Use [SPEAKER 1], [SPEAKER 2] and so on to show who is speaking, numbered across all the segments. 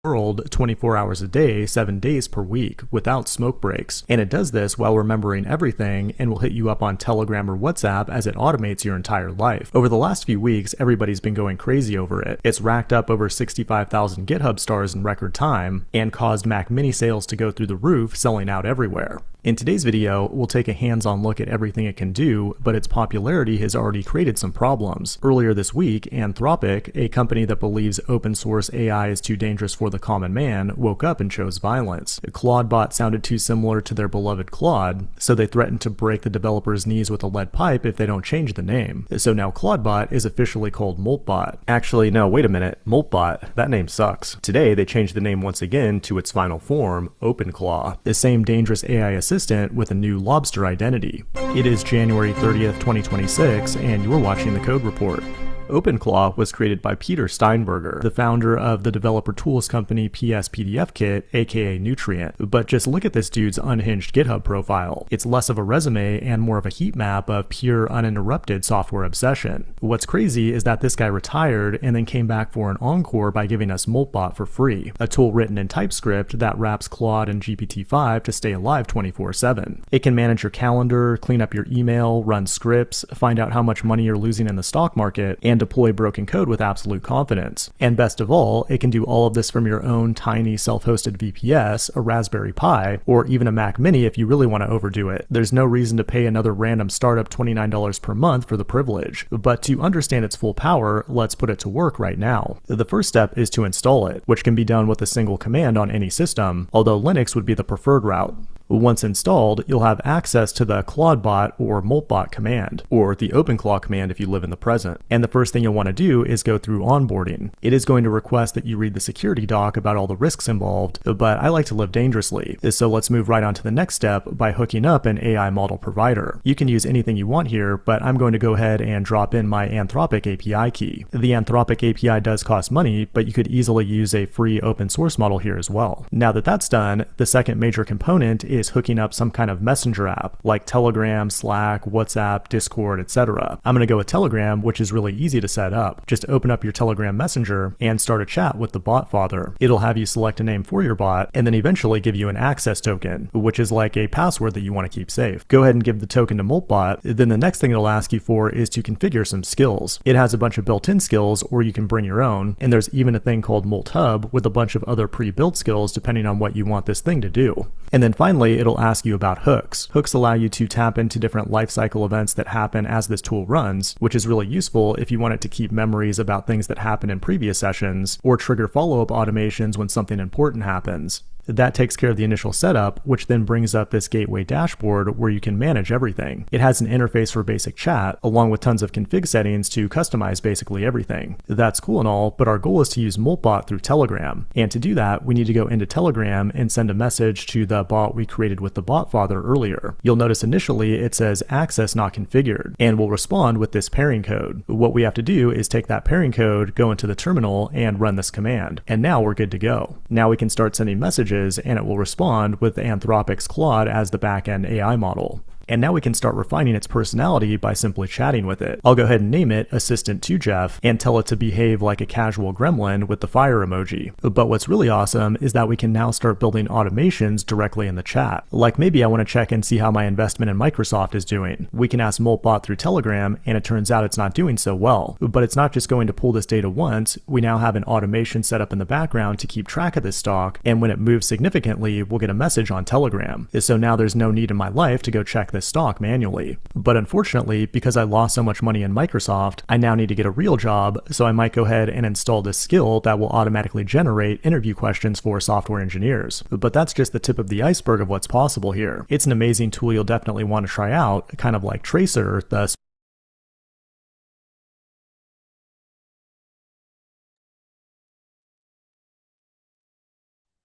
[SPEAKER 1] World 24 hours a day, 7 days per week, without smoke breaks. And it does this while remembering everything and will hit you up on Telegram or WhatsApp as it automates your entire life. Over the last few weeks, everybody's been going crazy over it. It's racked up over 65,000 GitHub stars in record time and caused Mac Mini sales to go through the roof, selling out everywhere. In today's video, we'll take a hands-on look at everything it can do, but its popularity has already created some problems. Earlier this week, Anthropic, a company that believes open source AI is too dangerous for the common man, woke up and chose violence. Claudebot sounded too similar to their beloved Claude, so they threatened to break the developers' knees with a lead pipe if they don't change the name. So now Claudebot is officially called Moltbot. Actually, no, wait a minute, Moltbot, that name sucks. Today, they changed the name once again to its final form, OpenClaw, the same dangerous AI assistant with a new lobster identity. It is January 30th, 2026, and you're watching the Code Report. OpenClaw was created by Peter Steinberger, the founder of the developer tools company PSPDFKit, aka Nutrient. But just look at this dude's unhinged GitHub profile. It's less of a resume and more of a heat map of pure uninterrupted software obsession. What's crazy is that this guy retired and then came back for an encore by giving us Moltbot for free, a tool written in TypeScript that wraps Claude and GPT-5 to stay alive 24/7. It can manage your calendar, clean up your email, run scripts, find out how much money you're losing in the stock market, and deploy broken code with absolute confidence. And best of all, it can do all of this from your own tiny self-hosted VPS, a Raspberry Pi, or even a Mac Mini if you really want to overdo it. There's no reason to pay another random startup $29 per month for the privilege. But to understand its full power, let's put it to work right now. The first step is to install it, which can be done with a single command on any system, although Linux would be the preferred route. Once installed, you'll have access to the Claudebot or Moltbot command, or the OpenClaw command if you live in the present. And the first thing you'll want to do is go through onboarding. It is going to request that you read the security doc about all the risks involved, but I like to live dangerously. So let's move right on to the next step by hooking up an AI model provider. You can use anything you want here, but I'm going to go ahead and drop in my Anthropic API key. The Anthropic API does cost money, but you could easily use a free open source model here as well. Now that that's done, the second major component is hooking up some kind of messenger app like Telegram, Slack, WhatsApp, Discord, etc. I'm going to go with Telegram, which is really easy to set up. Just open up your Telegram messenger and start a chat with the bot father. It'll have you select a name for your bot and then eventually give you an access token, which is like a password that you want to keep safe. Go ahead and give the token to Moltbot. Then the next thing it'll ask you for is to configure some skills. It has a bunch of built-in skills, or you can bring your own, and there's even a thing called MoltHub with a bunch of other pre-built skills depending on what you want this thing to do. And then finally, it'll ask you about hooks. Hooks allow you to tap into different lifecycle events that happen as this tool runs, which is really useful if you want it to keep memories about things that happened in previous sessions, or trigger follow-up automations when something important happens. That takes care of the initial setup, which then brings up this gateway dashboard where you can manage everything. It has an interface for basic chat, along with tons of config settings to customize basically everything. That's cool and all, but our goal is to use Moltbot through Telegram. And to do that, we need to go into Telegram and send a message to the bot we created with the bot father earlier. You'll notice initially it says access not configured, and we'll respond with this pairing code. What we have to do is take that pairing code, go into the terminal, and run this command. And now we're good to go. Now we can start sending messages, and it will respond with Anthropic's Claude as the backend AI model. And now we can start refining its personality by simply chatting with it. I'll go ahead and name it Assistant to Jeff and tell it to behave like a casual gremlin with the fire emoji. But what's really awesome is that we can now start building automations directly in the chat. Like maybe I want to check and see how my investment in Microsoft is doing. We can ask Moltbot through Telegram, and it turns out it's not doing so well. But it's not just going to pull this data once. We now have an automation set up in the background to keep track of this stock, and when it moves significantly, we'll get a message on Telegram. So now there's no need in my life to go check this stock manually. But unfortunately, because I lost so much money in Microsoft, I now need to get a real job, so I might go ahead and install this skill that will automatically generate interview questions for software engineers. But that's just the tip of the iceberg of what's possible here. It's an amazing tool you'll definitely want to try out, kind of like Tracer, the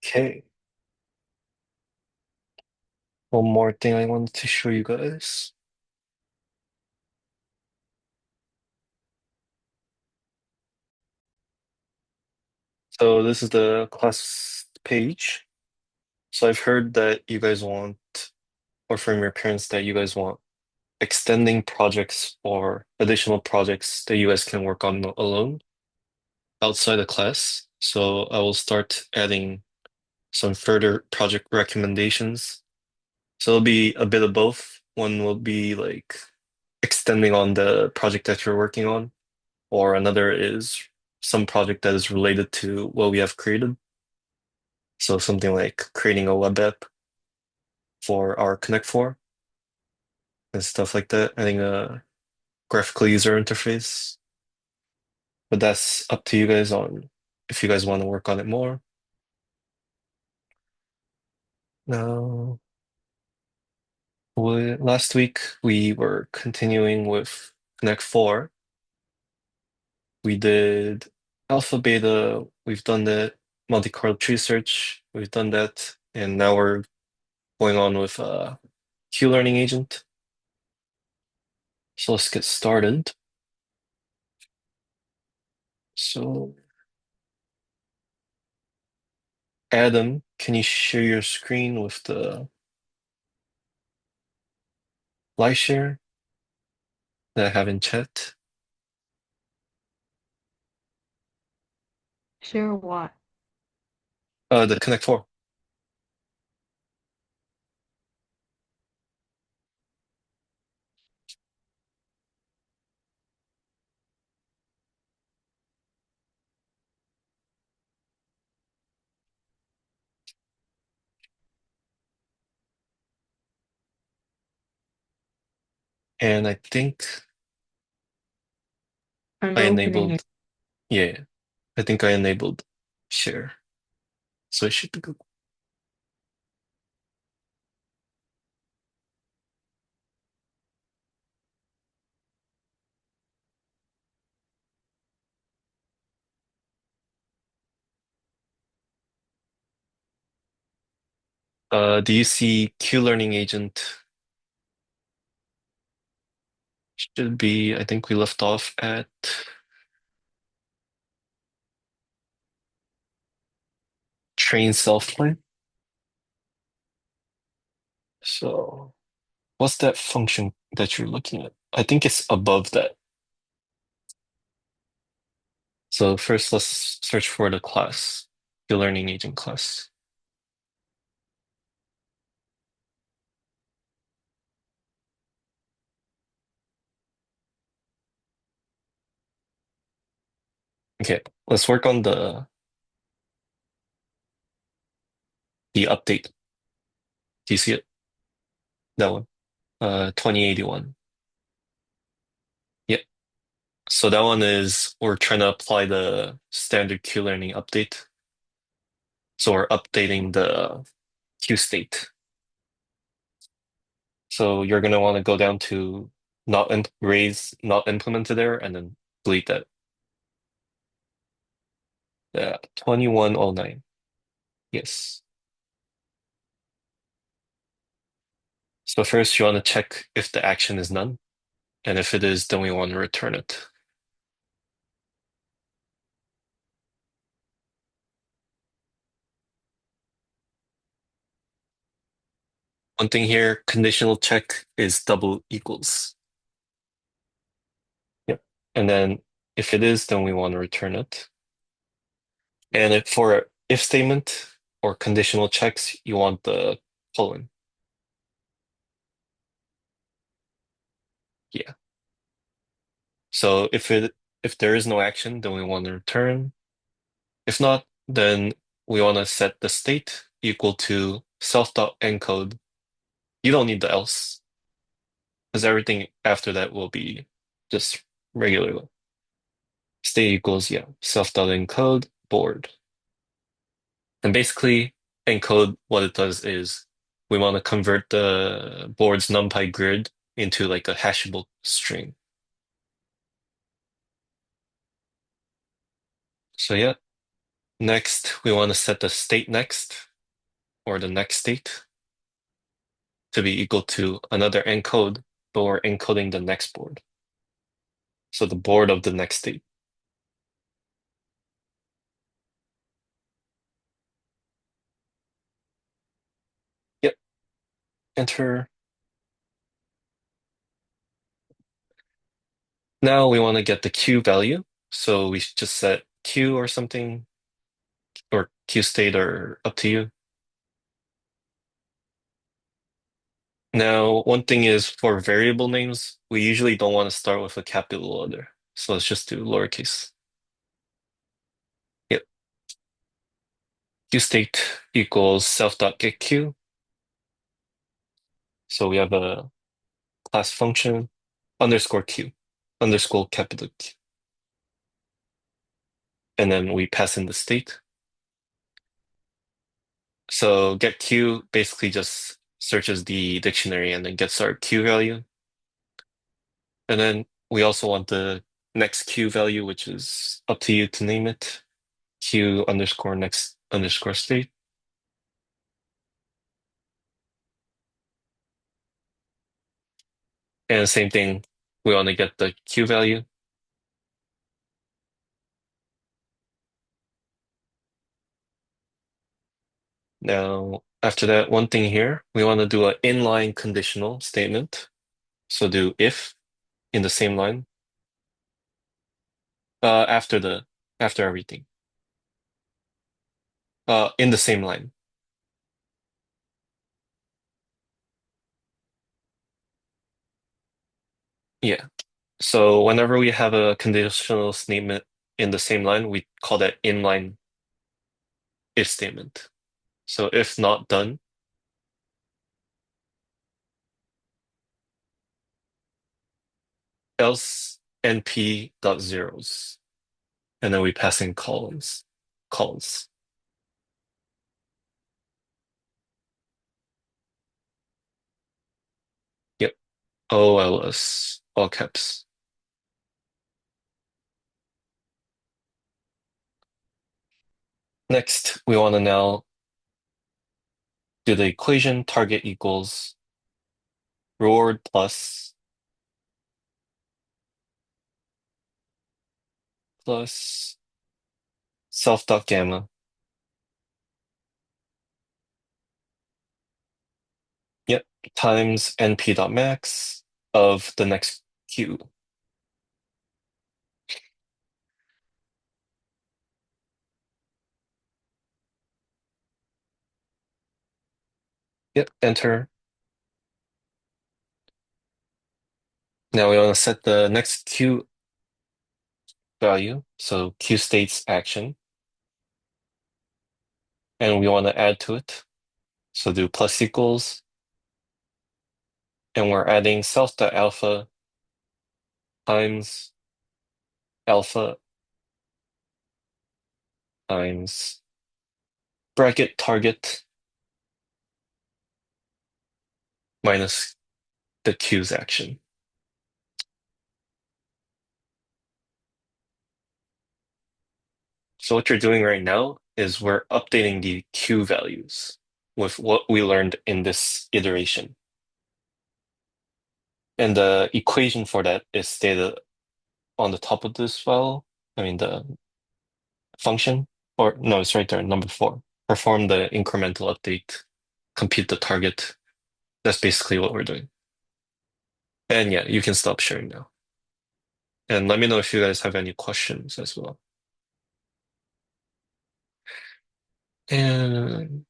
[SPEAKER 2] Okay, one more thing I wanted to show you guys. So this is the class page. So I've heard that you guys want, or from your parents that you guys want extending projects or additional projects that you guys can work on alone. outside of class. So I will start adding some further project recommendations. So it'll be a bit of both. One will be like extending on the project that you're working on, or another is some project that is related to what we have created. So something like creating a web app for our Connect 4 and stuff like that, adding a graphical user interface. But that's up to you guys on if you guys want to work on it more. Now, last week we were continuing with Connect 4. We did alpha, beta, we've done that, multi-card tree search, we've done that, and now we're going on with Q-learning agent. So let's get started. So Adam, can you share your screen with the live share that I have in chat?
[SPEAKER 3] Share what?
[SPEAKER 2] The Connect 4. And I think
[SPEAKER 3] I'm
[SPEAKER 2] I
[SPEAKER 3] opening it.
[SPEAKER 2] enabled, yeah, I think I enabled share. So it should be good. Do you see Q-learning agent? Should be, I think we left off at train self-play. So what's that function that you're looking at? I think it's above that. So first let's search for the class, the learning agent class. Okay, let's work on the update. Do you see it? That one. 2081. Yeah. So that one is we're trying to apply the standard Q-learning update. So we're updating the Q state. So you're gonna want to go down to raise not implemented error and then delete that. Yeah, 2109. Yes. So first you want to check if the action is none. And if it is, then we want to return it. One thing here, conditional check is double equals. Yep. And then if it is, then we want to return it. And for if statement or conditional checks, you want the colon. Yeah. So if there is no action, then we want to return. If not, then we want to set the state equal to self.encode. You don't need the else, because everything after that will be just regular. State equals, yeah, self.encode board. And basically, encode, what it does is we want to convert the board's NumPy grid into like a hashable string. So yeah, next we want to set the state next, or the next state, to be equal to another encode, but we're encoding the next board. So the board of the next state. Yep, enter. Now we want to get the Q value. So we just set Q or something, or Q state, or up to you. Now, one thing is for variable names, we usually don't want to start with a capital letter. So let's just do lowercase. Yep. Q state equals self.getQ. So we have a class function underscore Q, underscore capital Q. And then we pass in the state. So get Q basically just searches the dictionary and then gets our Q value. And then we also want the next Q value, which is up to you to name it. Q underscore next underscore state. And same thing, we want to get the Q value. Now, after that, one thing here, we want to do an inline conditional statement. So do if in the same line, after everything, in the same line. Yeah. So whenever we have a conditional statement in the same line, we call that inline if statement. So if not done, else np dot zeros, and then we pass in columns. Yep. OLS, all caps. Next, we want to now do the equation target equals reward plus self dot gamma. Yep. Times np dot max of the next q. Yep. Enter. Now we want to set the next q value. So q states action, and we want to add to it. So do plus equals, and we're adding self dot alpha times alpha times bracket target minus the queue's action. So what you're doing right now is we're updating the queue values with what we learned in this iteration. And the equation for that is stated on the top of this file. I mean, the function, or no, it's right there, number 4. Perform the incremental update, compute the target. That's basically what we're doing. And yeah, you can stop sharing now. And let me know if you guys have any questions as well. And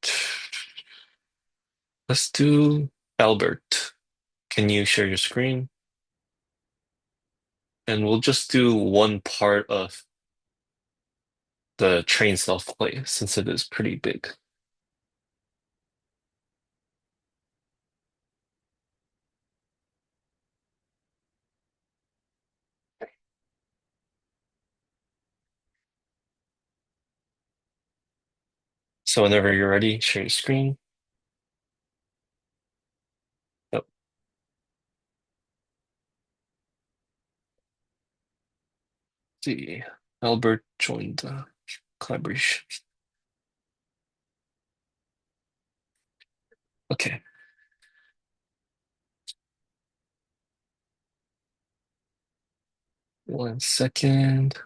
[SPEAKER 2] let's do Albert. Can you share your screen? And we'll just do one part of the train self-play since it is pretty big. So whenever you're ready, share your screen. Yep. See, Albert joined the collaboration. Okay. One second.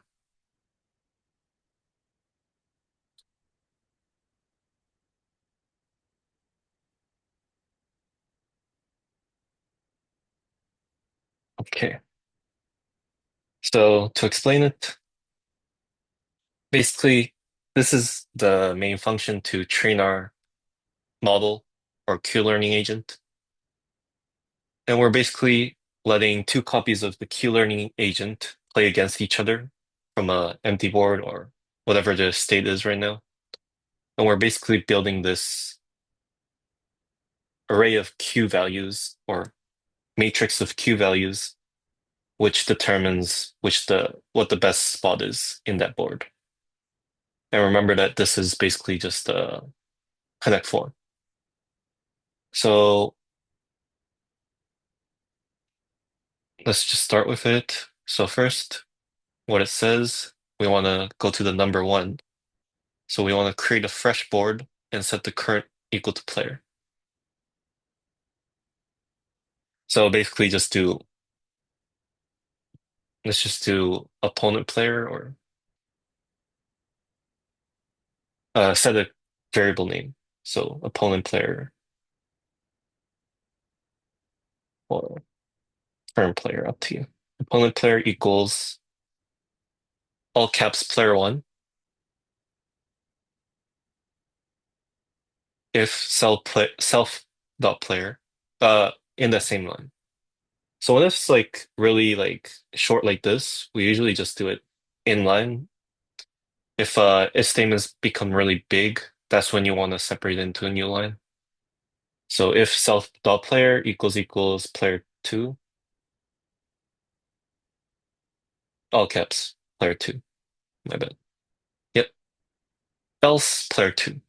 [SPEAKER 2] Okay. So to explain it, Basically, this is the main function to train our model or Q-learning agent. And we're basically letting two copies of the Q-learning agent play against each other from a empty board or whatever the state is right now. And we're basically building this array of Q values or matrix of Q values, which determines what the best spot is in that board. And remember that this is basically just a connect form. So let's just start with it. So first, what it says, we want to go to the number one. So we want to create a fresh board and set the current equal to player. So basically let's just do opponent player or set a variable name. So opponent player or current player, up to you. Opponent player equals all caps player one if self dot player in the same line. So when it's like really like short like this, we usually just do it in line. If statements become really big, that's when you want to separate into a new line. So if self dot player equals player two, all caps player two. My bad. Yep. Else player two.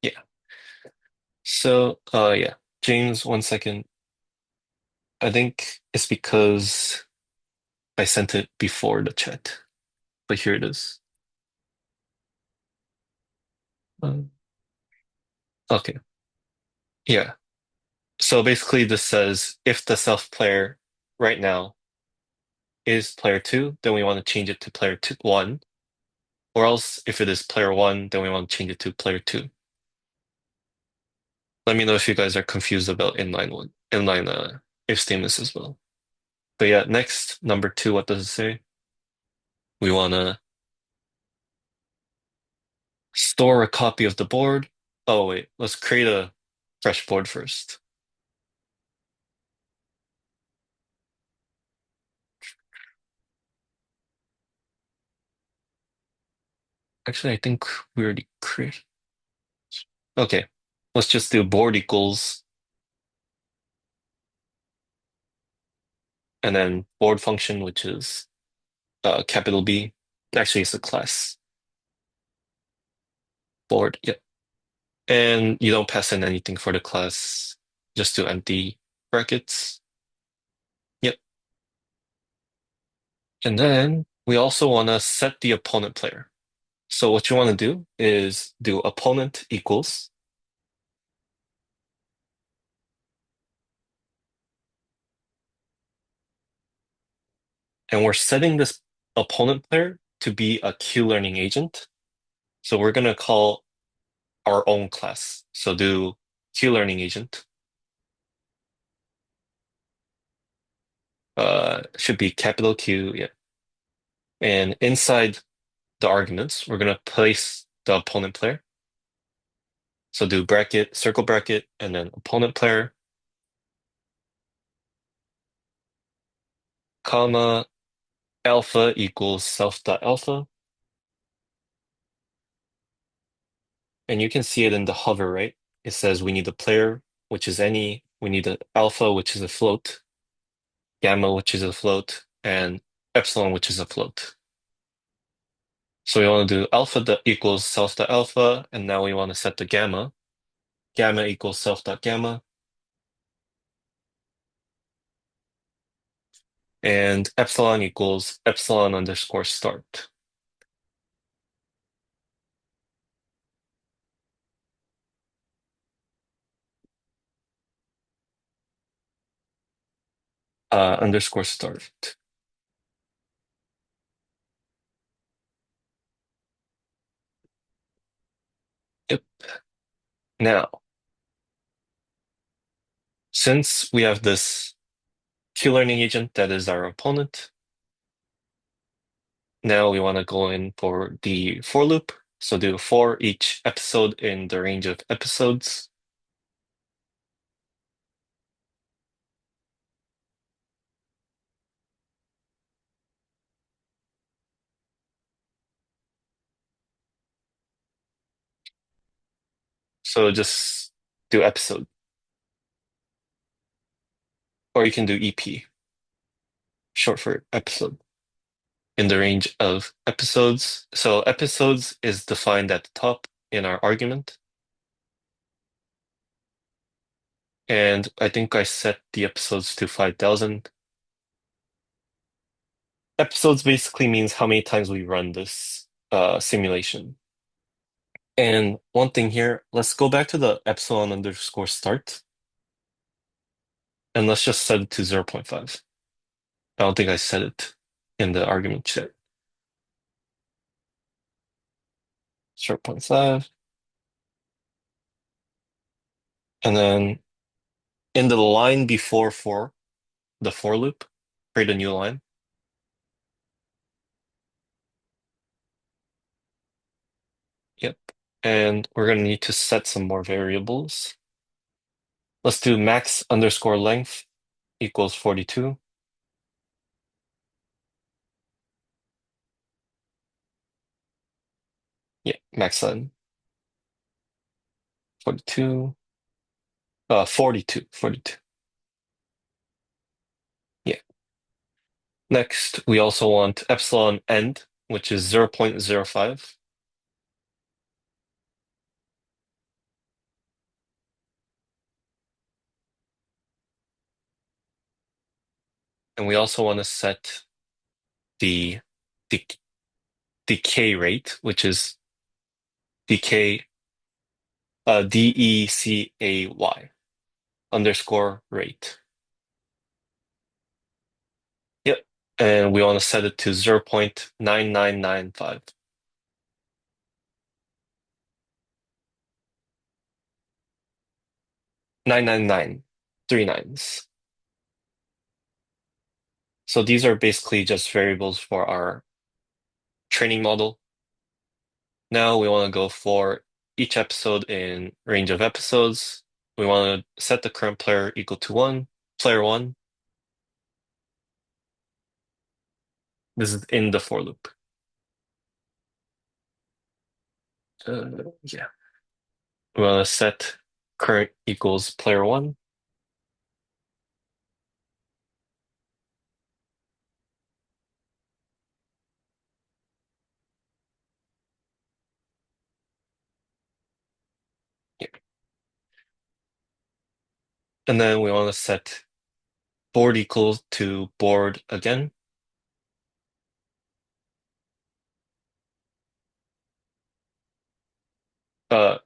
[SPEAKER 2] Yeah. So yeah. James, 1 second. I think it's because I sent it before the chat, but here it is. Um, okay. Yeah. So basically this says if the self player right now is player two, then we want to change it to player two, one. Or else if it is player one, then we want to change it to player two. Let me know if you guys are confused about inline if statements as well. But yeah, next, number two, what does it say? We want to store a copy of the board. Oh, wait, let's create a fresh board first. Actually, I think we already created. Okay, let's just do board equals and then board function, which is capital B. Actually, it's a class board. Yep. And you don't pass in anything for the class, just do empty brackets. Yep. And then we also want to set the opponent player. So what you want to do is do opponent equals, and we're setting this opponent player to be a Q-learning agent. So we're going to call our own class. So do Q-learning agent. Should be capital Q, yeah. And inside the arguments, we're going to place the opponent player. So do bracket, circle bracket, and then opponent player, comma, alpha equals self dot alpha. And you can see it in the hover, right? It says we need a player, which is any, we need an alpha, which is a float, gamma, which is a float, and epsilon, which is a float. So we want to do alpha dot equals self dot alpha, and now we want to set the gamma. Gamma equals self dot gamma, and epsilon equals epsilon underscore start. Underscore start. Yep. Now, since we have this Q-learning agent, that is our opponent. Now we want to go in for the for loop. So do for each episode in the range of episodes. So just do episode, or you can do EP, short for episode, in the range of episodes. So episodes is defined at the top in our argument. And I think I set the episodes to 5,000. Episodes basically means how many times we run this simulation. And one thing here, let's go back to the epsilon underscore start, and let's just set it to 0.5. I don't think I set it in the argument chat. 0.5. And then in the line before for, the for loop, create a new line. Yep. And we're going to need to set some more variables. Let's do max underscore length equals 42. Yeah, max line 42. 42. 42. Yeah. Next, we also want epsilon end, which is 0.05. And we also want to set the decay rate, which is decay, DECAY underscore rate. Yep. And we want to set it to 0.9995. 999, three nines. So these are basically just variables for our training model. Now we want to go for each episode in range of episodes. We want to set the current player equal to 1, player 1. This is in the for loop. Yeah. We want to set current equals player 1. Yeah. And then we want to set board equals to board again.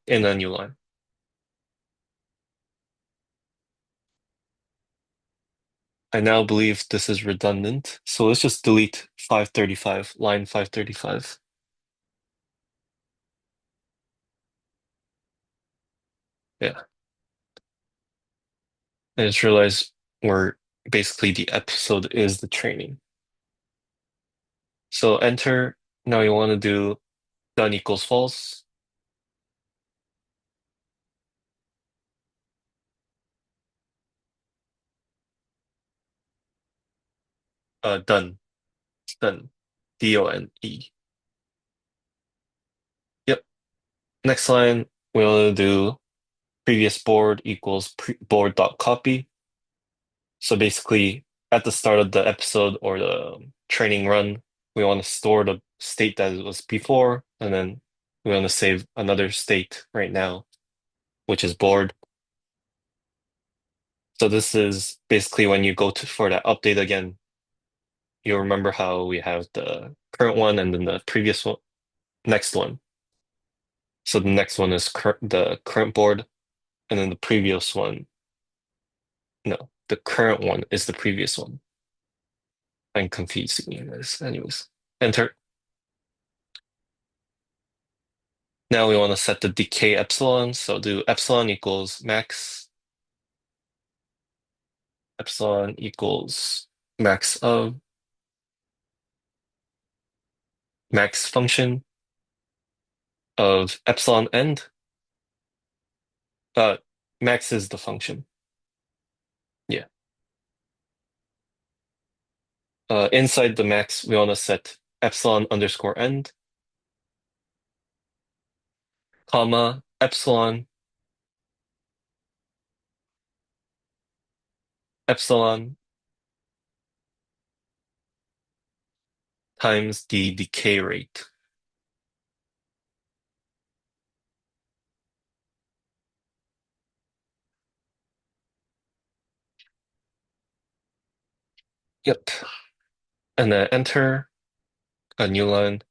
[SPEAKER 2] In a new line. I now believe this is redundant, so let's just delete 535, line 535. Yeah. I just realized we're basically the episode is the training. So enter. Now you want to do done equals false. Done. Done. DONE. Yep. Next line, we want to do previous board equals board dot copy. So basically, at the start of the episode or the training run, we want to store the state that it was before, and then we want to save another state right now, which is board. So this is basically when you go to for that update again, you'll remember how we have the current one and then the previous one, next one. So the next one is the current board, and then the previous one, no, the current one is the previous one. I'm confusing you guys. Anyways, enter. Now we want to set the decay epsilon. So do epsilon equals max. epsilon equals max of max function of epsilon end. Uh, Max is the function. Yeah. Inside the max, we want to set epsilon underscore end, comma, epsilon times the decay rate. Yep. And then enter a new line.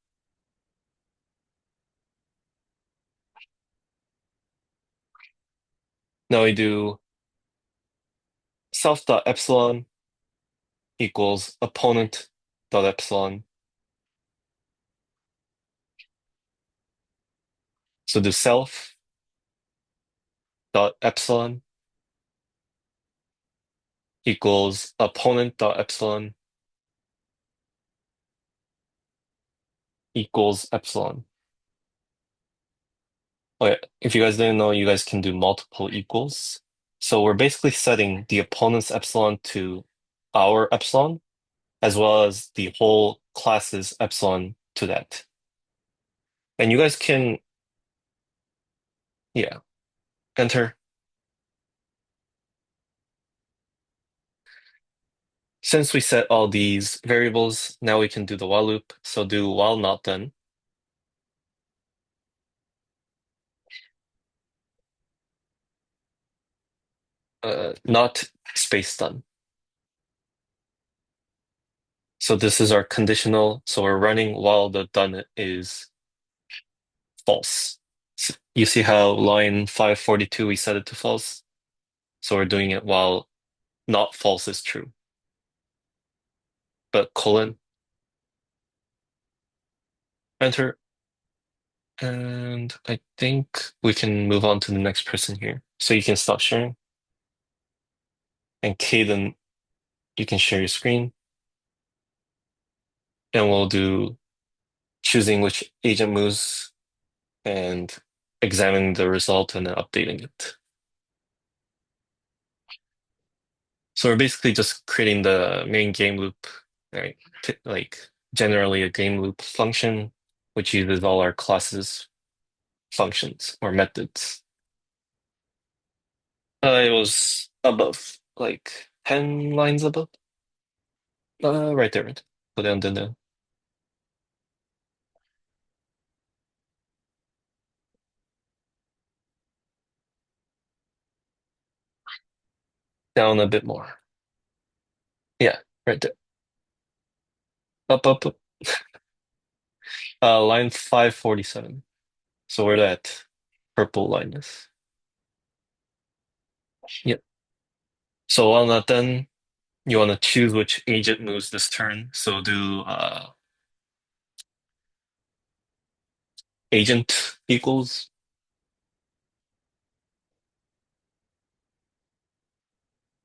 [SPEAKER 2] Now we do self dot epsilon equals opponent dot epsilon. So do self dot epsilon equals opponent dot epsilon equals epsilon. Oh yeah, if you guys didn't know, you guys can do multiple equals. So we're basically setting the opponent's epsilon to our epsilon, as well as the whole class's epsilon to that. And you guys can, yeah, enter. Since we set all these variables, now we can do the while loop. So do while not done. Not space done. So this is our conditional. So we're running while the done is false. So you see how line 542 we set it to false? So we're doing it while not false is true. But colon, enter. And I think we can move on to the next person here. So you can stop sharing. And Caden, you can share your screen. And we'll do choosing which agent moves and examining the result and then updating it. So we're basically just creating the main game loop, right? Like generally a game loop function, which uses all our classes functions or methods. It was above, like 10 lines above. Right there. Right. Go down. Down a bit more. Yeah, right there. Up. Line 547. So where that purple line is. Yep. So while not done, you want to choose which agent moves this turn. So do agent equals.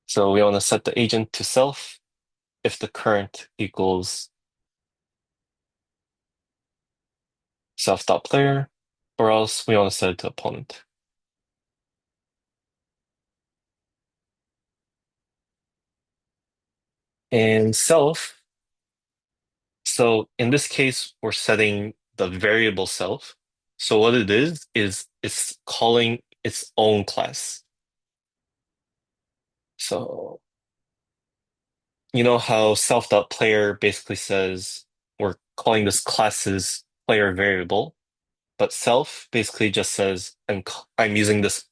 [SPEAKER 2] So we want to set the agent to self if the current equals self.player, or else we want to set it to opponent. And self, so in this case, we're setting the variable self. So what it is it's calling its own class. So you know how self.player basically says we're calling this class's player variable, but self basically just says I'm using this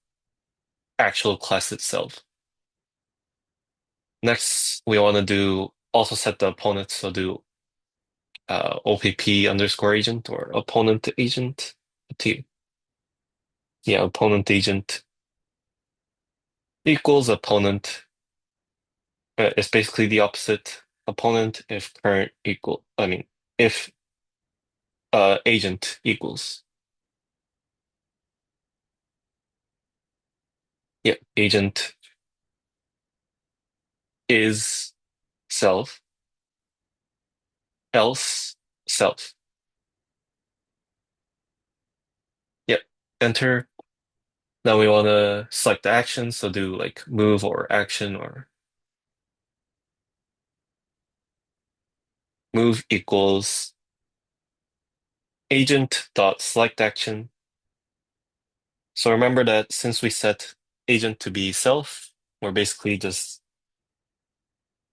[SPEAKER 2] actual class itself. Next, we want to do also set the opponent, so do OPP underscore agent or opponent agent. T. Yeah, opponent agent equals opponent. It's basically the opposite. Opponent if current equal, I mean, if agent equals. Yeah, agent is self, else self. Yep. Enter. Now we want to select the action, so do like move or action or move equals agent dot select action. So remember that since we set agent to be self, we're basically just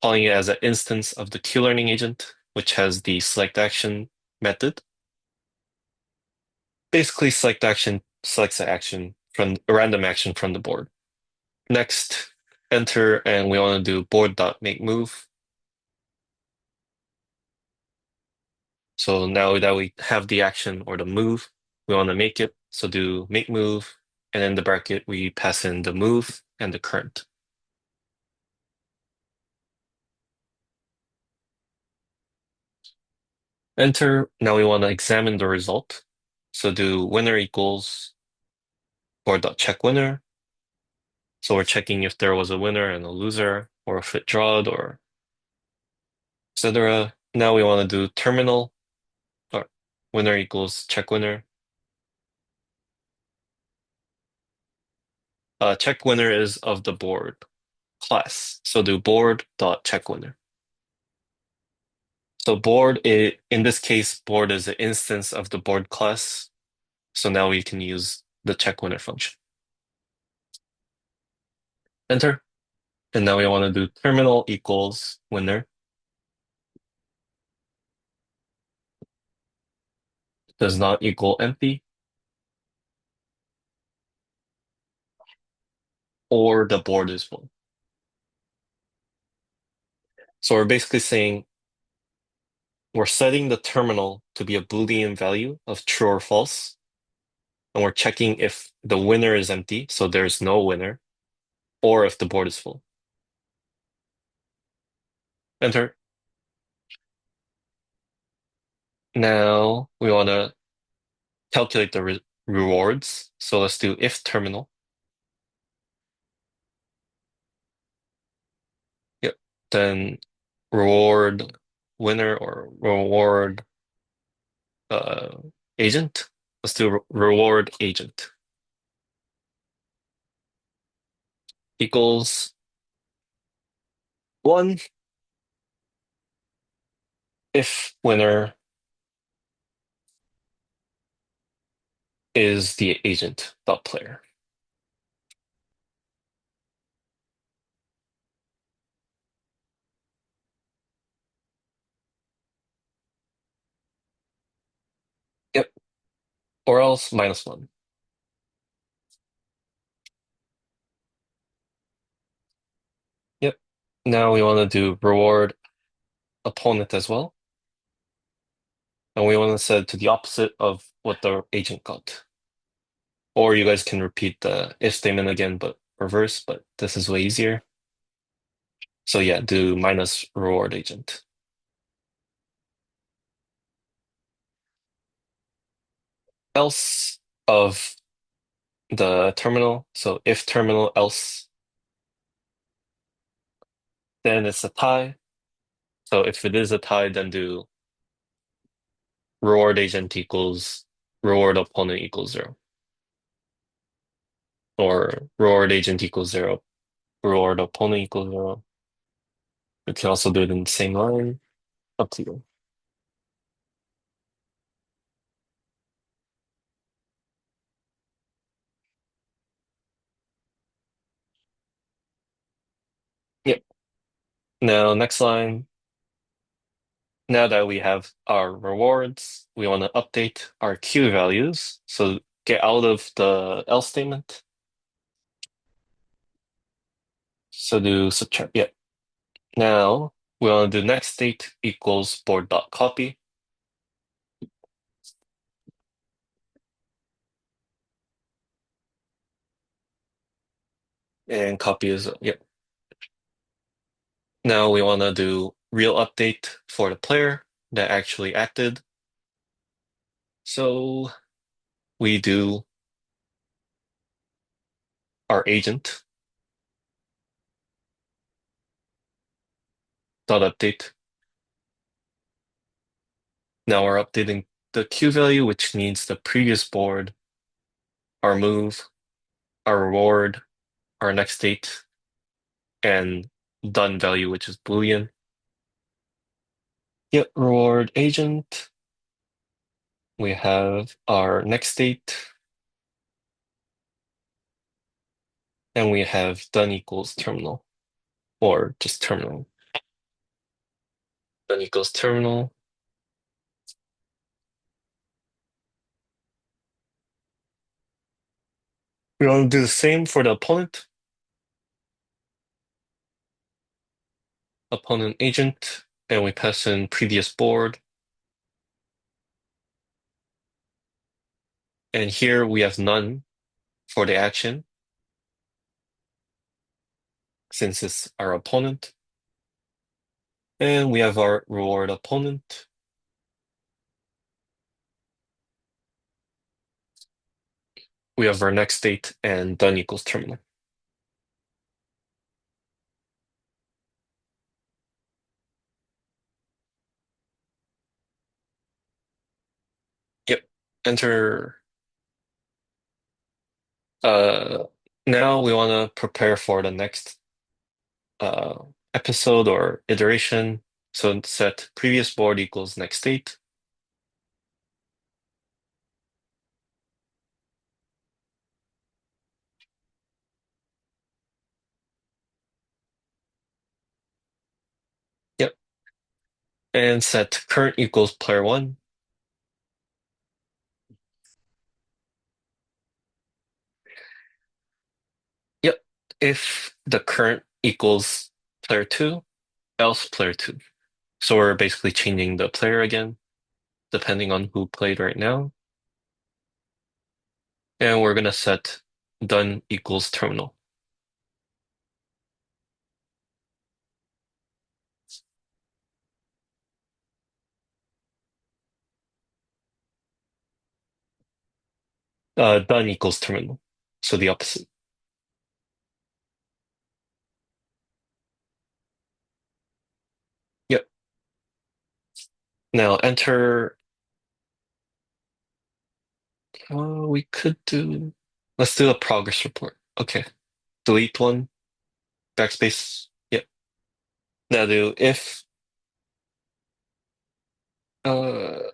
[SPEAKER 2] calling it as an instance of the Q-learning agent, which has the select action method. Basically, select action selects an action from a random action from the board. Next, enter, and we want to do board.makeMove. So now that we have the action or the move, we want to make it. So do make move, and in the bracket, we pass in the move and the current. Enter. Now we want to examine the result. So do winner equals board.checkWinner. So we're checking if there was a winner and a loser, or if it drawed, or etc. Now we want to do terminal, or winner equals check winner. Check winner is of the board class. So do board dot check winner. So in this case, board is an instance of the board class. So now we can use the check winner function. Enter. And now we want to do terminal equals winner. Does not equal empty, or the board is full. So we're basically saying we're setting the terminal to be a Boolean value of true or false. And we're checking if the winner is empty, so there's no winner, or if the board is full. Enter. Now we want to calculate the rewards. So let's do if terminal. Yep. Then reward winner or reward uh, agent. Let's do reward agent equals 1 if winner is the agent dot player. Yep. Or else -1. Yep. Now we want to do reward opponent as well. And we want to set it to the opposite of what the agent got. Or you guys can repeat the if statement again, but reverse, but this is way easier. So yeah, do minus reward agent. Else of the terminal. So if terminal else, then it's a tie. So if it is a tie, then do reward agent equals reward opponent equals 0. Or reward agent equals 0, reward opponent equals 0. You can also do it in the same line. Up to you. Yep. Now, next line. Now that we have our rewards, we want to update our Q values. So get out of the else statement. So do subtract. Yeah. Now we want to do next state equals board.copy. And copy is, yep. Now we want to do real update for the player that actually acted. So we do our agent. dot update. Now we're updating the Q value, which needs the previous board, our move, our reward, our next state, and done value, which is Boolean. Yep, reward agent. We have our next state, and we have done equals terminal, or just terminal. Done equals terminal. We want to do the same for the opponent. Opponent agent, and we pass in previous board. And here we have none for the action, since it's our opponent. And we have our reward opponent. We have our next state and done equals terminal. Yep. Enter. Uh, Now we want to prepare for the next uh, episode or iteration. So set previous board equals next state. Yep. And set current equals player one. Yep. If the current equals player two, else player two. So we're basically changing the player again, depending on who played right now. And we're going to set done equals terminal. Done equals terminal. So the opposite. Yep. Now enter. We could do. Let's do a progress report. Okay. Delete one. Backspace. Yep. Now do if. Uh,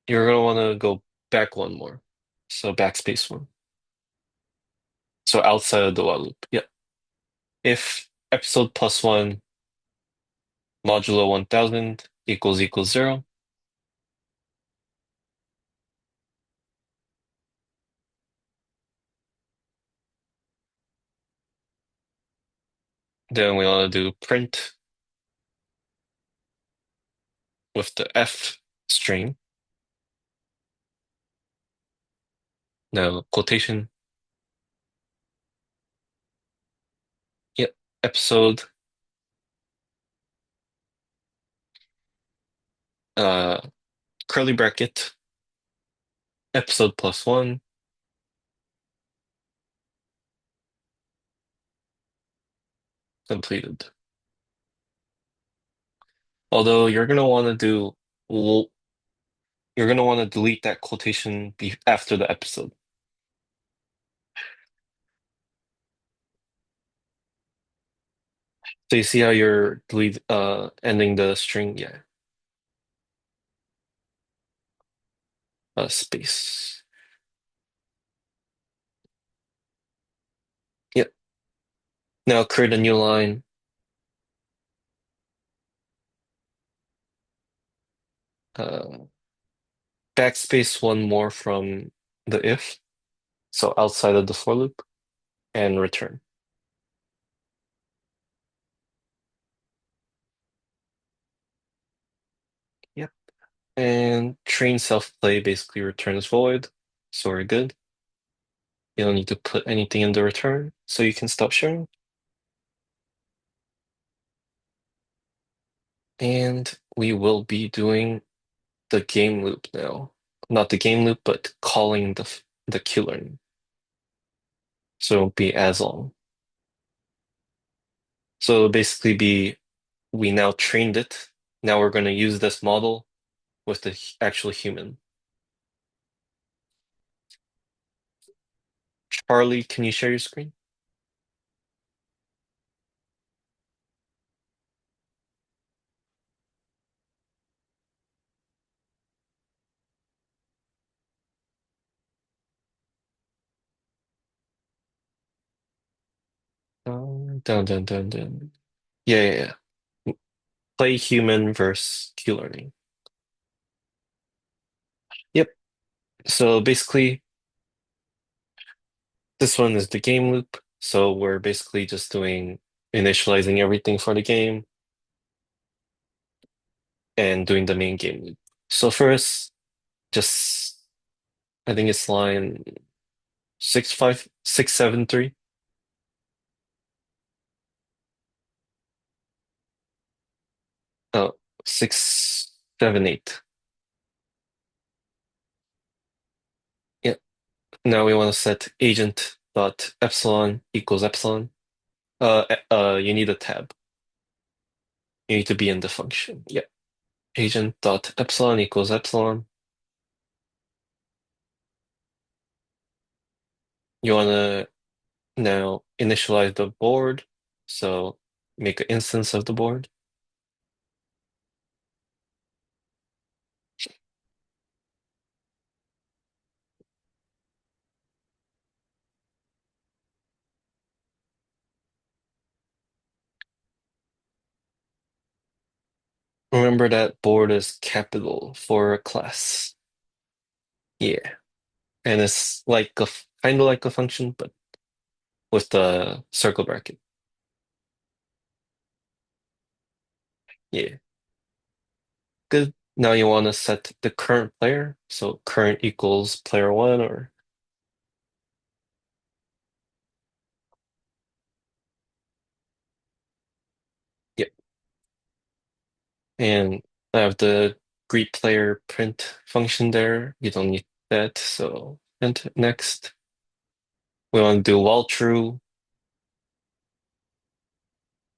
[SPEAKER 2] you're gonna want to go back one more. So backspace one. So outside of the while loop. Yep. If episode plus one modulo 1000 equals 0. Then we want to do print with the F string. Now quotation. Yep. Episode. Uh, Curly bracket. Episode plus one. Completed. Although you're gonna want to do. Well, you're gonna want to delete that quotation after the episode. So you see how you're ending the string? Yeah. Space. Yep. Now create a new line. Uh, Backspace one more from the if. So outside of the for loop and return. Yep. And train self-play basically returns void. So we're good. You don't need to put anything in the return, so you can stop sharing. And we will be doing the game loop now. Not the game loop, but calling the Q-learning. So it won't be as long. So it'll basically be we now trained it. Now we're going to use this model with the actual human. Charlie, can you share your screen? Down, down, down, down. Yeah, yeah, yeah. Play human versus Q-learning. Yep. So basically, this one is the game loop. So we're basically just doing initializing everything for the game and doing the main game loop. So first, just I think it's line 65673. Oh, 678. Yeah. Now we want to set agent dot epsilon equals epsilon. You need a tab. You need to be in the function. Yeah. Agent dot epsilon equals epsilon. You want to now initialize the board. So make an instance of the board. Remember that board is capital for a class. Yeah. And it's like kind of like a function, but with the circle bracket. Yeah. Good. Now you want to set the current player. So current equals player one or yeah. And I have the greet player print function there. You don't need that. So and next we want to do while true.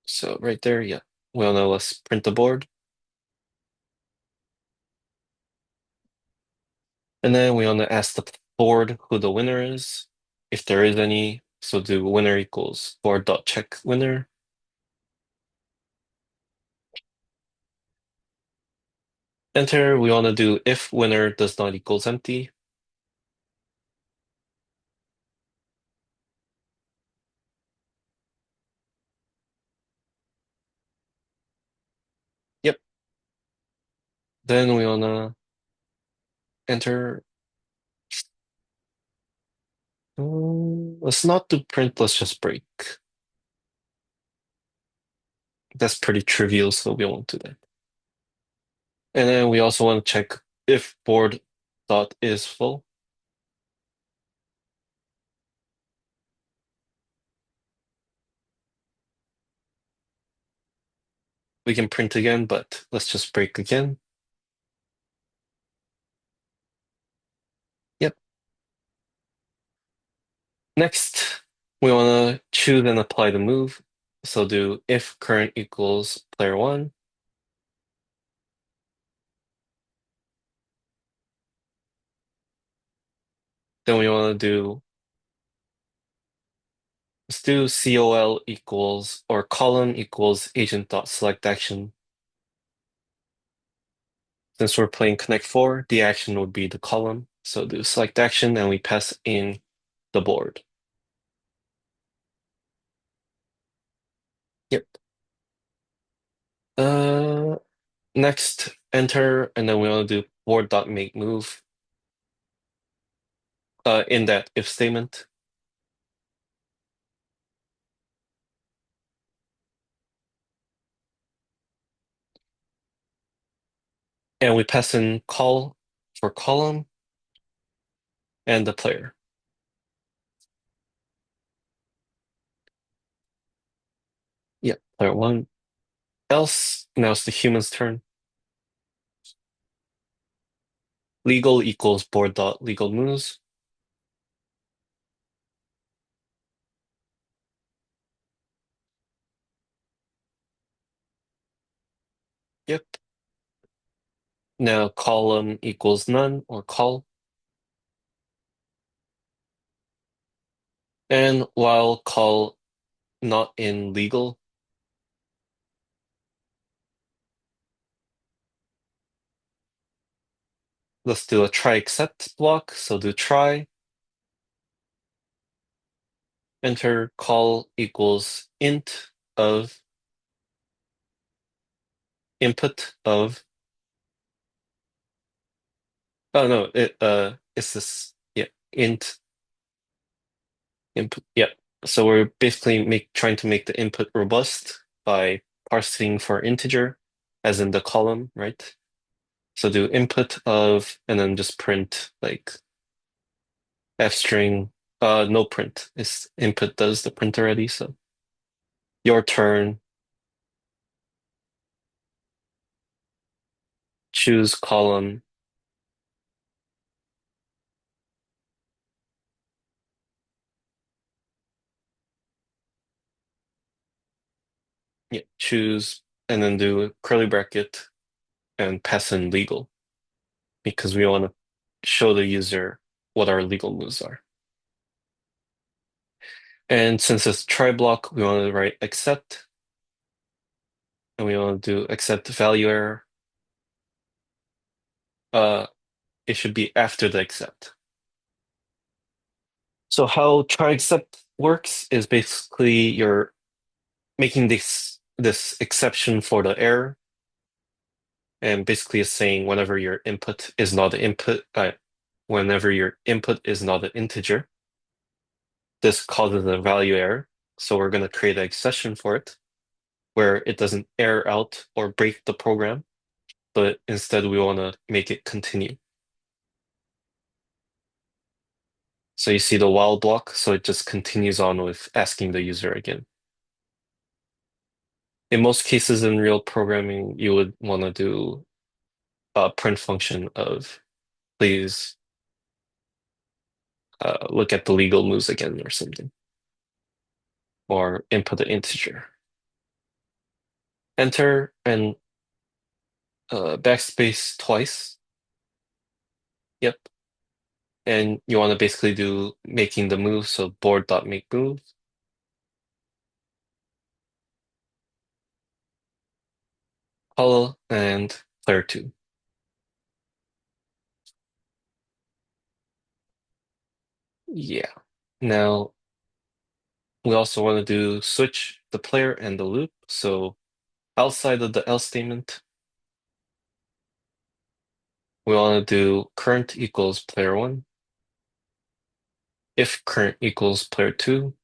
[SPEAKER 2] So right there, yeah. Well, now let's print the board. And then we want to ask the board who the winner is, if there is any. So do winner equals board dot check winner. Enter, we want to do if winner does not equals empty. Yep. Then we want to enter. Let's not do print, let's just break. That's pretty trivial, so we won't do that. And then we also want to check if board dot is full. We can print again, but let's just break again. Yep. Next, we want to choose and apply the move. So do if current equals player one. Then we want to do, let's do col equals or column equals agent dot select action. Since we're playing Connect 4, the action would be the column. So do select action and we pass in the board. Yep. Uh, Next, enter, and then we want to do board dot make move in that if statement. And we pass in call for column and the player. Yep, player one. Else, now it's the human's turn. Legal equals board dot legal moves. Yep. Now column equals none or col. And while col not in legal, let's do a try except block. So do try, enter col equals int of input of, oh no, it's this, yeah, int input, yeah. So we're basically trying to make the input robust by parsing for integer, as in the column, right? So do input of, and then just print like f string, no print. It's input does the print already, so your turn, choose column, yeah, choose, and then do a curly bracket and pass in legal because we want to show the user what our legal moves are. And since it's try block, we want to write accept, and we want to do accept value error. Uh, it should be after the accept. So how try accept works is basically you're making this exception for the error, and basically it's saying whenever your input is not an input, whenever your input is not an integer, this causes a value error. So we're going to create an exception for it where it doesn't error out or break the program, but instead we want to make it continue. So you see the while block, so it just continues on with asking the user again. In most cases in real programming, you would want to do a print function of please look at the legal moves again or something, or input the integer. Enter and backspace twice. Yep. And you want to basically do making the move, so board.makeMove. Hollow and player two. Yeah. Now we also want to do switch the player and the loop. So outside of the else statement, we want to do current equals player one. If current equals player two,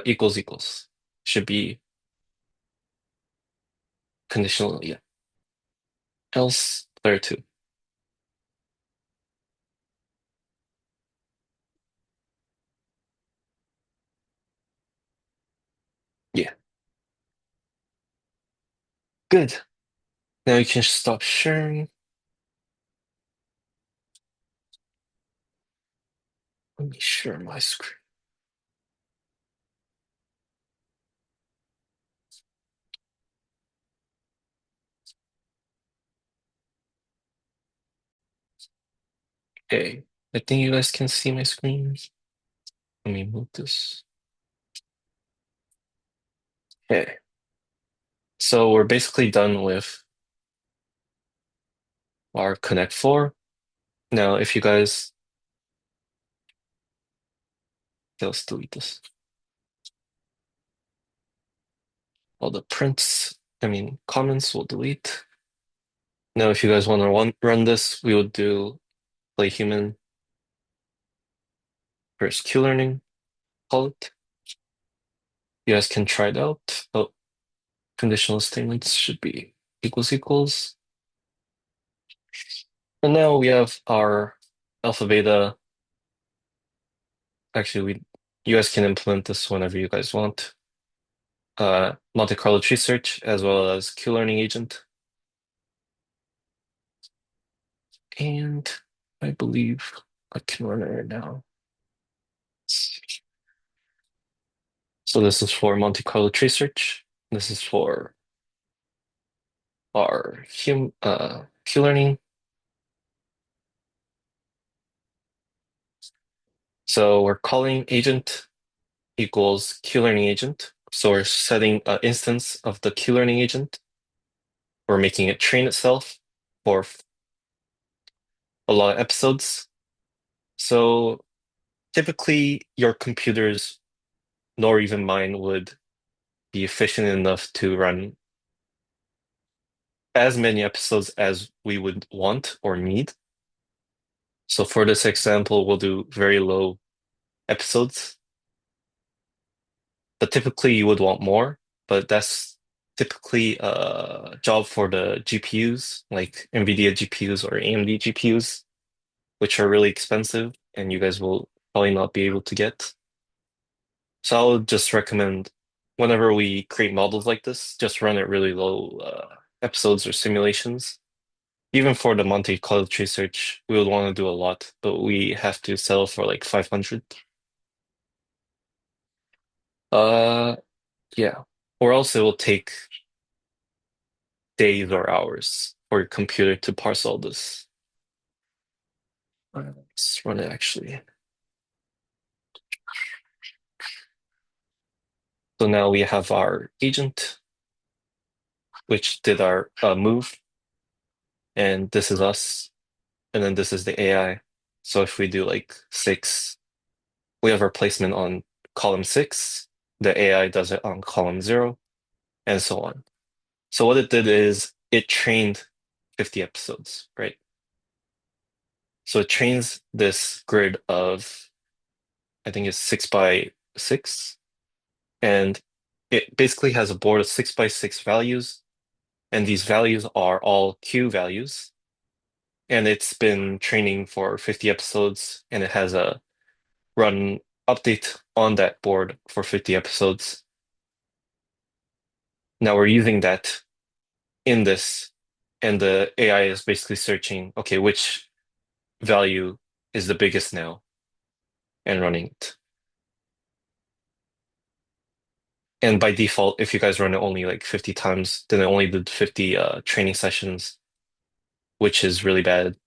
[SPEAKER 2] equals equals. Should be conditional, yeah. Else player two. Yeah. Good. Now you can stop sharing. Let me share my screen. Okay. I think you guys can see my screen. Let me move this. Okay. So we're basically done with our Connect 4. Now, if you guys, okay, let's delete this. All the prints, comments we'll delete. Now, if you guys want to run this, we would do play human versus Q-learning, call it. You guys can try it out. Oh, conditional statements should be equals equals. And now we have our alpha beta. Actually, you guys can implement this whenever you guys want. Monte Carlo tree search as well as Q-learning agent. And I believe I can run it right now. So this is for Monte Carlo tree search. This is for our Q-learning. So we're calling agent equals Q-learning agent. So we're setting an instance of the Q-learning agent. We're making it train itself for a lot of episodes. So typically your computers, nor even mine, would be efficient enough to run as many episodes as we would want or need. So for this example, we'll do very low episodes, but typically you would want more, but that's typically a job for the GPUs, like NVIDIA GPUs or AMD GPUs, which are really expensive and you guys will probably not be able to get. So I would just recommend whenever we create models like this, just run it really low episodes or simulations. Even for the Monte Carlo tree search, we would want to do a lot, but we have to settle for like 500. Uh, yeah. Or else it will take days or hours for your computer to parse all this. Let's run it actually. So now we have our agent, which did our move, and this is us, and then this is the AI. So if we do like 6, we have our placement on column 6, the AI does it on column 0, and so on. So what it did is it trained 50 episodes, right? So it trains this grid of, I think it's 6 by 6, and it basically has a board of 6 by 6 values, and these values are all Q values. And it's been training for 50 episodes, and it has a run update on that board for 50 episodes. Now we're using that in this, and the AI is basically searching, okay, which value is the biggest now, and running it. And by default, if you guys run it only like 50 times, then it only did 50 training sessions, which is really bad.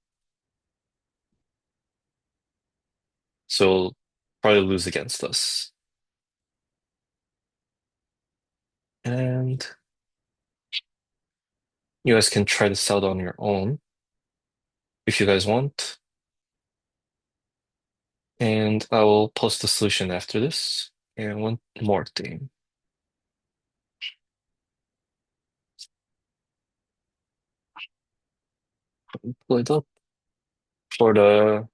[SPEAKER 2] So probably lose against us. And you guys can try this out on your own if you guys want. And I will post the solution after this. And one more thing. Pull it up for the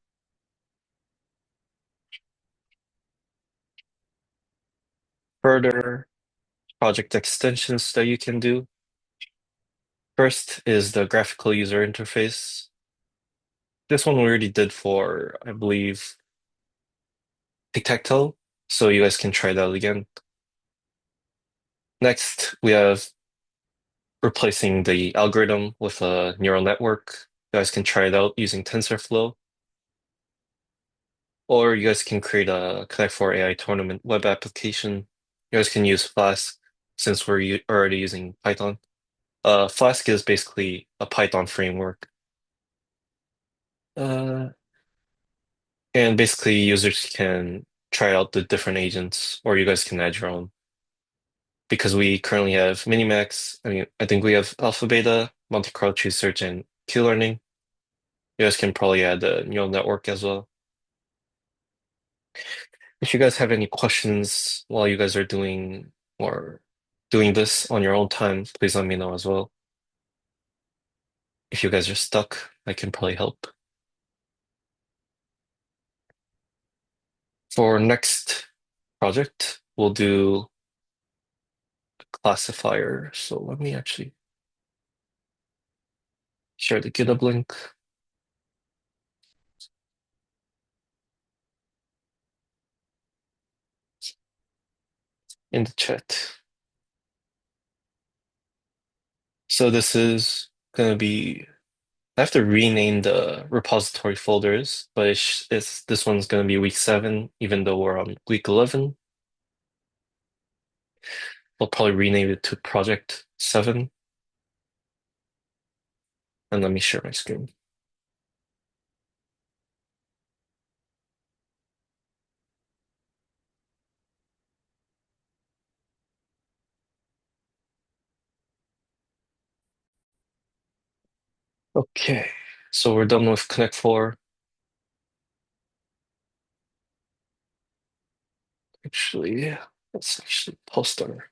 [SPEAKER 2] further project extensions that you can do. First is the graphical user interface. This one we already did for, I believe, tic-tac-toe, so you guys can try that again. Next, we have replacing the algorithm with a neural network. You guys can try it out using TensorFlow, or you guys can create a Connect 4 AI tournament web application. You guys can use Flask since we're already using Python. Flask is basically a Python framework. Uh, and basically users can try out the different agents, or you guys can add your own. Because we currently have Minimax, I mean, I think we have Alpha Beta, Monte Carlo Tree Search, and Q-Learning. You guys can probably add the neural network as well. If you guys have any questions while you guys are doing this on your own time, please let me know as well. If you guys are stuck, I can probably help. For next project, we'll do a classifier. So let me actually share the GitHub link in the chat. So this is going to be I have to rename the repository folders, but this one's going to be week 7, even though we're on week 11. I'll probably rename it to project 7. And let me share my screen. Okay, so we're done with Connect 4. Actually, yeah, let's actually post our.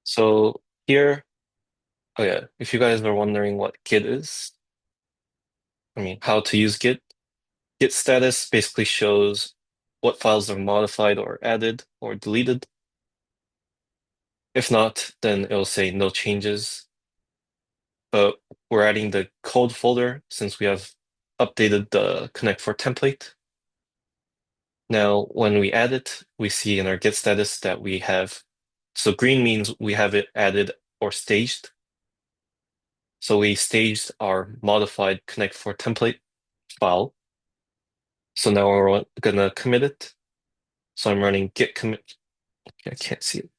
[SPEAKER 2] So here, oh yeah, if you guys are wondering what Git is, I mean, how to use Git, Git status basically shows what files are modified or added or deleted. If not, then it'll say no changes. But we're adding the code folder since we have updated the Connect 4 template. Now, when we add it, we see in our Git status that we have, so green means we have it added or staged. So we staged our modified Connect 4 template file. So now we're gonna commit it. So I'm running git commit. I can't see it.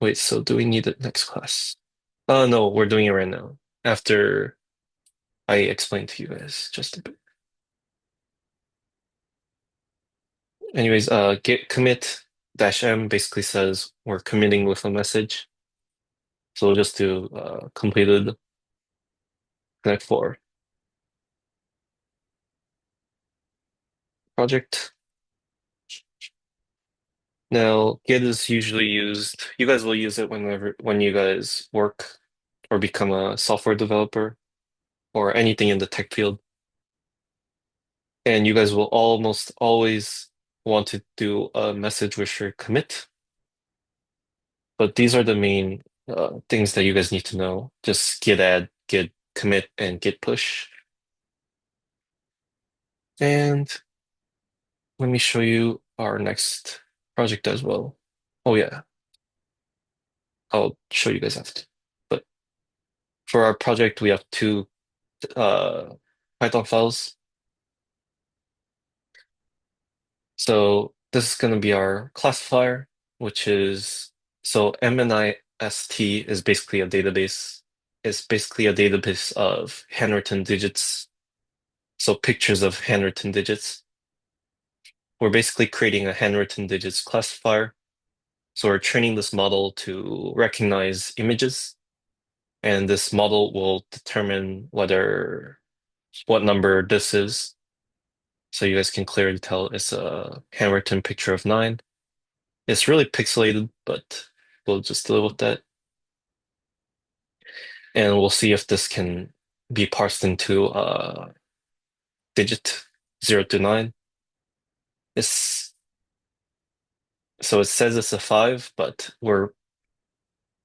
[SPEAKER 2] Wait, so do we need it next class? Oh no, we're doing it right now. After I explained to you guys just a bit. Anyways, git commit -m basically says we're committing with a message. So we'll just do completed Connect 4 project. Now, Git is usually used, you guys will use it when you guys work or become a software developer or anything in the tech field. And you guys will almost always want to do a message with your commit. But these are the main things that you guys need to know. Just git add, git commit, and git push. And let me show you our next project as well. Oh yeah, I'll show you guys after. But for our project, we have two Python files. So this is going to be our classifier, which is so MNIST is basically a database. It's basically a database of handwritten digits. So pictures of handwritten digits. We're basically creating a handwritten digits classifier. So we're training this model to recognize images, and this model will determine what number this is. So you guys can clearly tell it's a handwritten picture of 9. It's really pixelated, but we'll just deal with that. And we'll see if this can be parsed into a digit 0 to 9. It's, so it says it's a 5, but we're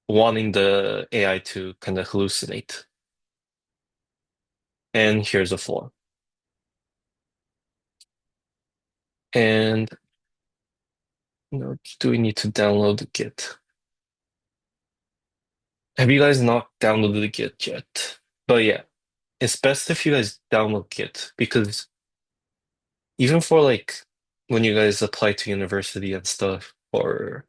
[SPEAKER 2] wanting the AI to kind of hallucinate. And here's a 4. And do we need to download the Git? Have you guys not downloaded the Git yet? But yeah, it's best if you guys download Git because even for like when you guys apply to university and stuff, or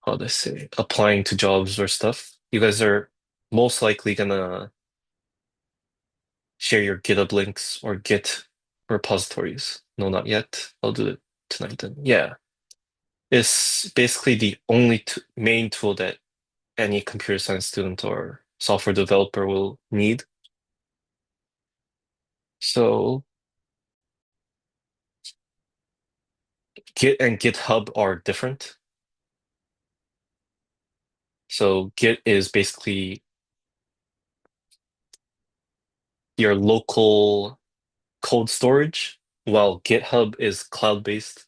[SPEAKER 2] how to say, applying to jobs or stuff, you guys are most likely gonna share your GitHub links or Git repositories. No, not yet. I'll do it tonight then. Yeah. It's basically the only main tool that any computer science student or software developer will need. So Git and GitHub are different. So Git is basically your local code storage, while GitHub is cloud-based.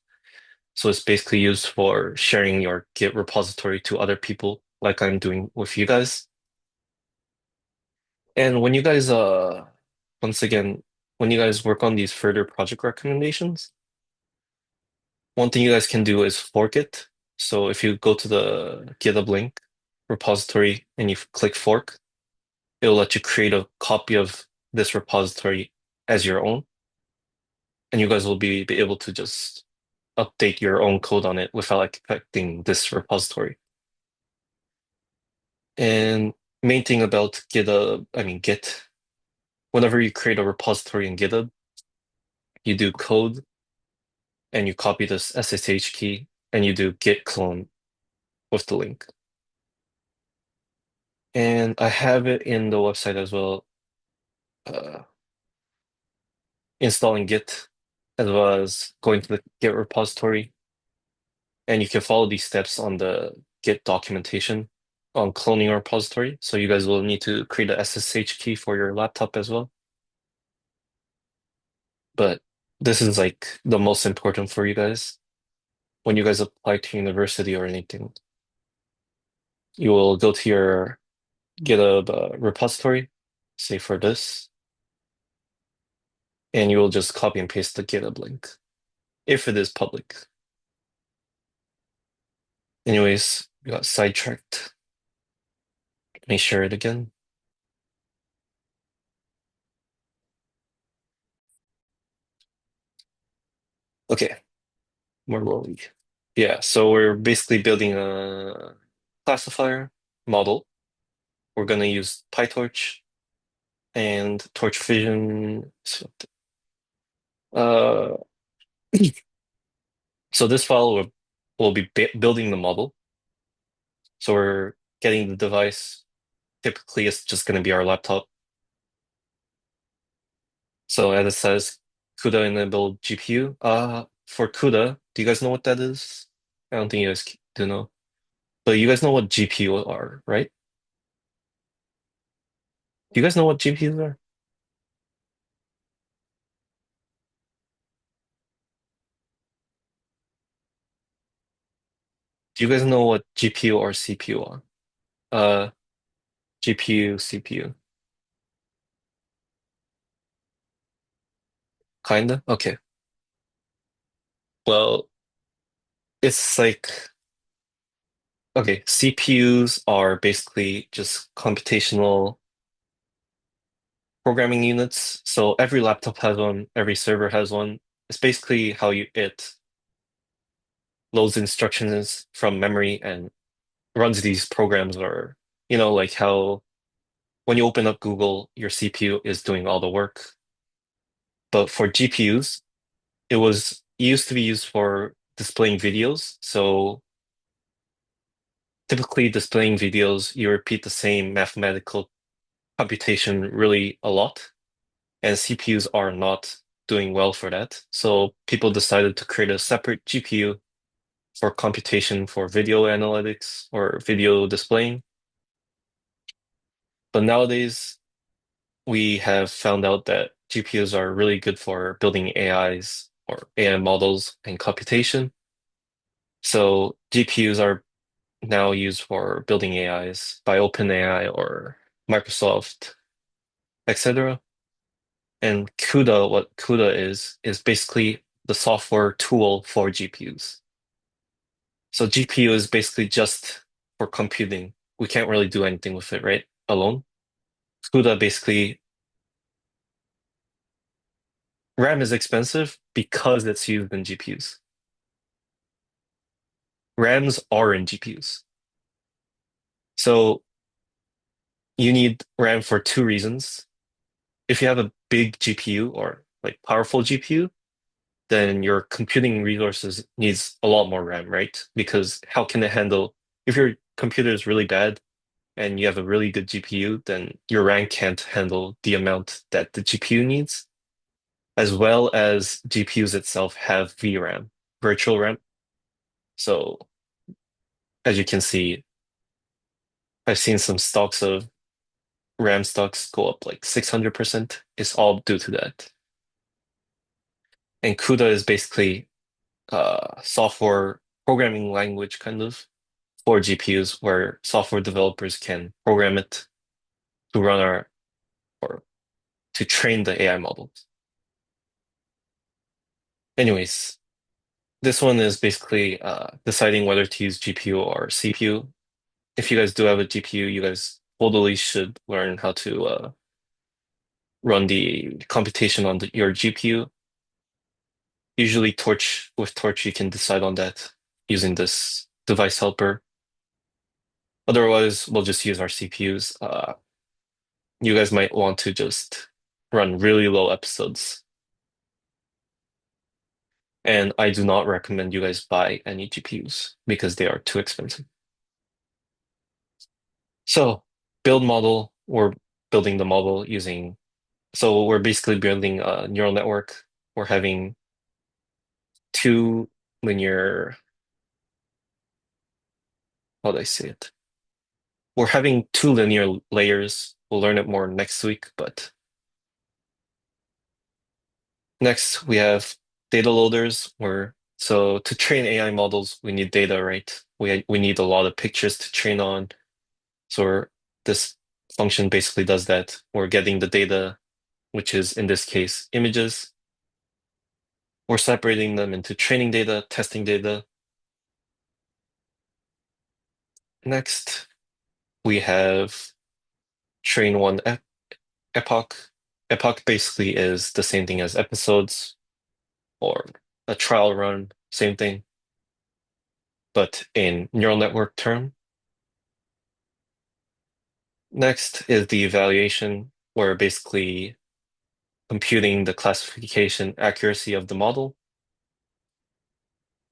[SPEAKER 2] So it's basically used for sharing your Git repository to other people, like I'm doing with you guys. And when you guys, once again, when you guys work on these further project recommendations, one thing you guys can do is fork it. So if you go to the GitHub link repository and you click fork, it'll let you create a copy of this repository as your own. And you guys will be able to just update your own code on it without like affecting this repository. And main thing about GitHub, I mean Git, whenever you create a repository in GitHub, you do code and you copy this SSH key and you do git clone with the link. And I have it in the website as well, uh, installing Git as well as going to the Git repository. And you can follow these steps on the Git documentation on cloning a repository. So you guys will need to create a SSH key for your laptop as well. But this is like the most important for you guys when you guys apply to university or anything. You will go to your GitHub repository, say for this, and you will just copy and paste the GitHub link if it is public. Anyways, we got sidetracked. Let me share it again. Okay, where were we? Yeah, so we're basically building a classifier model. We're going to use PyTorch and Torch Vision. Uh, so this file will be building the model. So we're getting the device. Typically, it's just going to be our laptop. So as it says, CUDA enabled GPU. For CUDA, do you guys know what that is? I don't think you guys do know. But you guys know what GPU are, right? Do you guys know what GPUs are? Do you guys know what GPU or CPU are? Uh, GPU, CPU. Kinda? Okay. Well, it's like, okay, CPUs are basically just computational programming units. So every laptop has one, every server has one. It's basically how it loads instructions from memory and runs these programs, or, like how when you open up Google, your CPU is doing all the work. But for GPUs, it used to be used for displaying videos. So typically displaying videos, you repeat the same mathematical computation really a lot, and CPUs are not doing well for that. So people decided to create a separate GPU for computation for video analytics or video displaying. But nowadays, we have found out that GPUs are really good for building AIs or AI models and computation. So GPUs are now used for building AIs by OpenAI or Microsoft, etc. And CUDA, what CUDA is basically the software tool for GPUs. So GPU is basically just for computing. We can't really do anything with it, right? Alone. CUDA basically, RAM is expensive because it's used in GPUs. RAMs are in GPUs. So you need RAM for two reasons. If you have a big GPU or like powerful GPU, then your computing resources needs a lot more RAM, right? Because how can it handle, if your computer is really bad and you have a really good GPU, then your RAM can't handle the amount that the GPU needs, as well as GPUs itself have VRAM, virtual RAM. So as you can see, I've seen some stocks of RAM stocks go up like 600%. It's all due to that. And CUDA is basically software programming language kind of for GPUs where software developers can program it to run our or to train the AI models. Anyways, this one is basically deciding whether to use GPU or CPU. If you guys do have a GPU, you guys totally should learn how to run the computation on your GPU. Usually Torch, you can decide on that using this device helper. Otherwise, we'll just use our CPUs. You guys might want to just run really low episodes. And I do not recommend you guys buy any GPUs because they are too expensive. So, build model, we're building the model so we're basically building a neural network. We're having two linear, how do I say it? We're having two linear layers. We'll learn it more next week, but next we have data loaders so to train AI models, we need data, right? We need a lot of pictures to train on. This function basically does that. We're getting the data, which is in this case images. We're separating them into training data, testing data. Next, we have train one epoch. Epoch basically is the same thing as episodes or a trial run, same thing, but in neural network term. Next is the evaluation, where basically computing the classification accuracy of the model.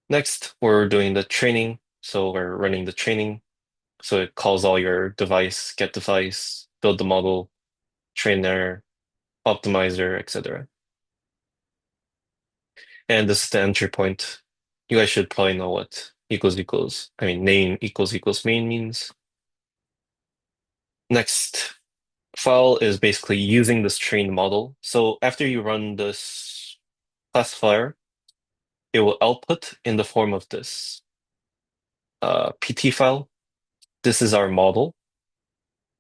[SPEAKER 2] Next, we're doing the training. So we're running the training. So it calls all your device, get device, build the model, trainer, optimizer, etc. And this is the entry point. You guys should probably know what name equals main means. Next file is basically using this trained model. So after you run this classifier, it will output in the form of this PT file. This is our model.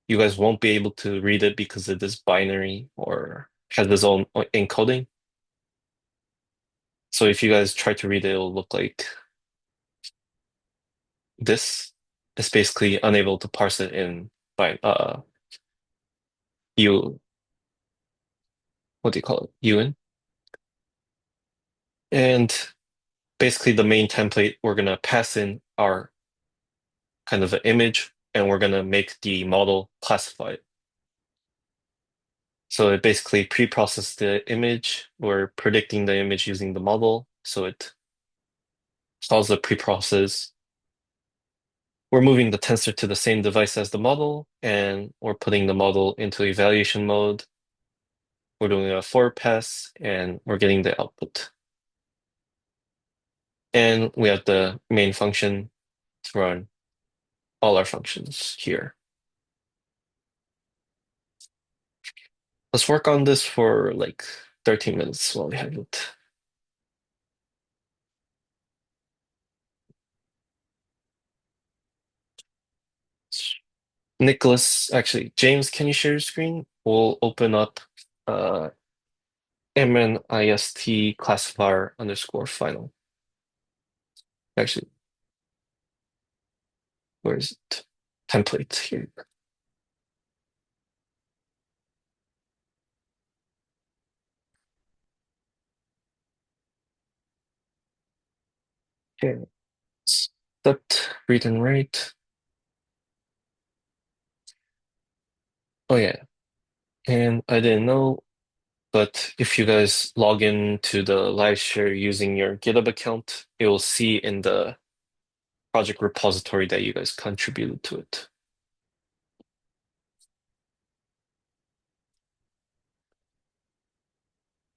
[SPEAKER 2] You guys won't be able to read it because it is binary or has its own encoding. So if you guys try to read it, it'll look like this. It's basically unable to parse it in by U what do you call it? UN. And basically the main template, we're gonna pass in our kind of an image and we're gonna make the model classify it. So it basically pre-processes the image. We're predicting the image using the model. So it calls the pre-process. We're moving the tensor to the same device as the model, and we're putting the model into evaluation mode. We're doing a forward pass, and we're getting the output. And we have the main function to run all our functions here. Let's work on this for like 13 minutes while we have it. James, can you share your screen? We'll open up uh, MNIST classifier underscore final. Actually, where is it? Template here. Okay. Set read and write. Oh yeah. And I didn't know, but if you guys log in to the live share using your GitHub account, it will see in the project repository that you guys contributed to it.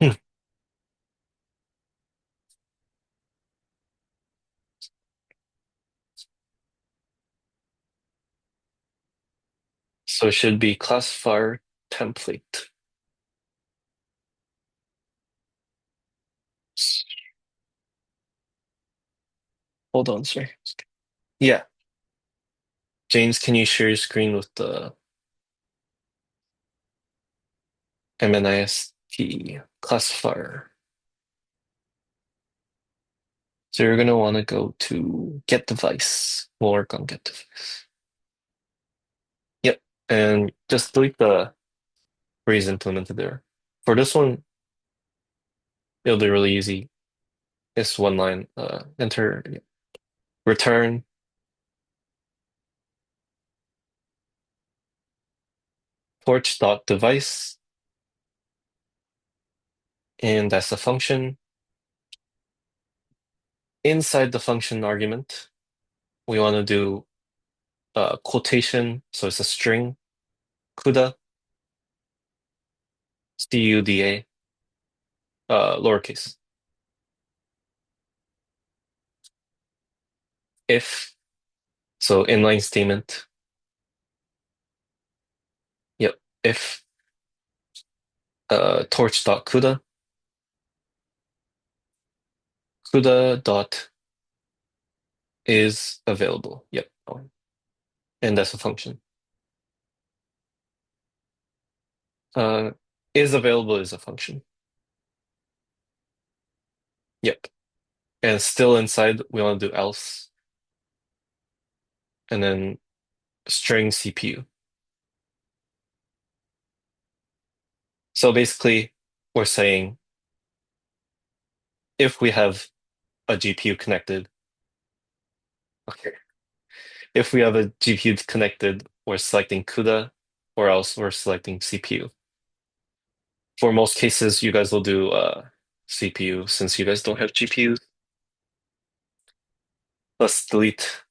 [SPEAKER 2] Hmm. So it should be classifier template. Hold on, sorry. Yeah. James, can you share your screen with the MNIST classifier? So you're gonna want to go to get device. We'll work on get device. Yep. And just delete the phrase implemented there. For this one, it'll be really easy. It's one line. Enter return torch.device, and that's a function. Inside the function argument, we want to do quotation, so it's a string, CUDA, CUDA, lowercase. If, so inline statement, yep, if torch.CUDA, CUDA dot is available, yep, and that's a function. Uh, is available is a function, yep. And still inside, we want to do else, and then string CPU. So basically, we're saying if we have a GPU connected, okay, if we have a GPU connected, we're selecting CUDA, or else we're selecting CPU. For most cases, you guys will do CPU since you guys don't have GPUs. Let's delete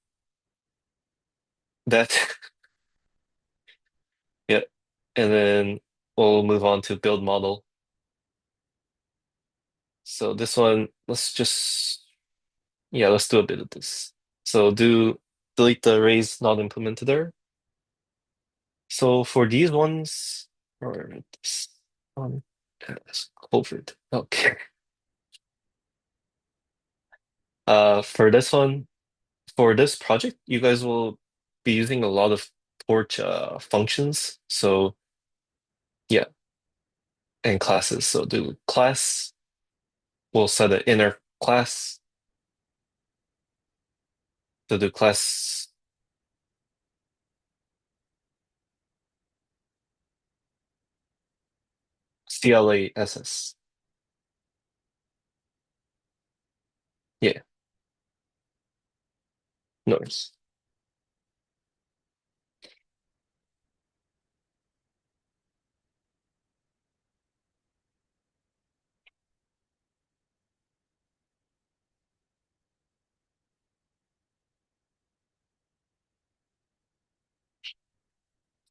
[SPEAKER 2] that. Yeah. And then we'll move on to build model. So this one, let's just, yeah, let's do a bit of this. So do delete the arrays not implemented there. So for these ones, or this one, that's COVID. Okay. For this one, for this project, you guys will be using a lot of Torch functions. So yeah, and classes. So do class, we'll set an inner class. So do class CLASS. Yeah, noise.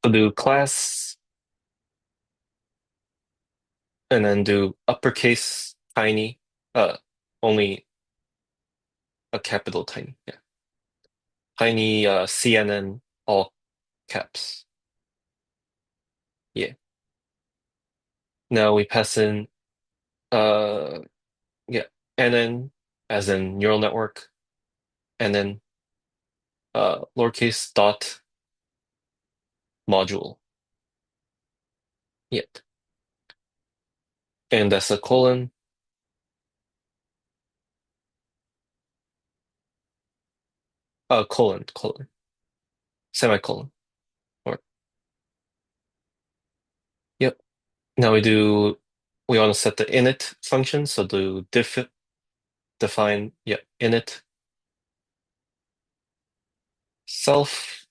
[SPEAKER 2] So do class and then do uppercase tiny, only a capital tiny. Yeah. Tiny CNN all caps. Yeah. Now we pass in uh yeah, NN as in neural network, and then lowercase dot module. Yeah. And that's a colon, colon, semicolon. Or yep. Now we want to set the init function, so do define, yeah, init self.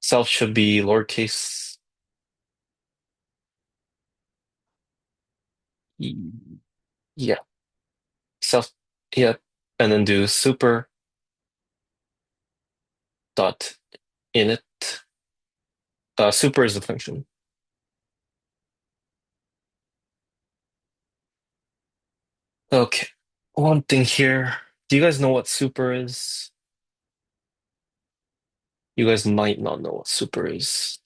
[SPEAKER 2] Self should be lowercase. Yeah, self, yeah, and then do super dot init. Super is the function. Okay, one thing here. Do you guys know what super is? You guys might not know what super is.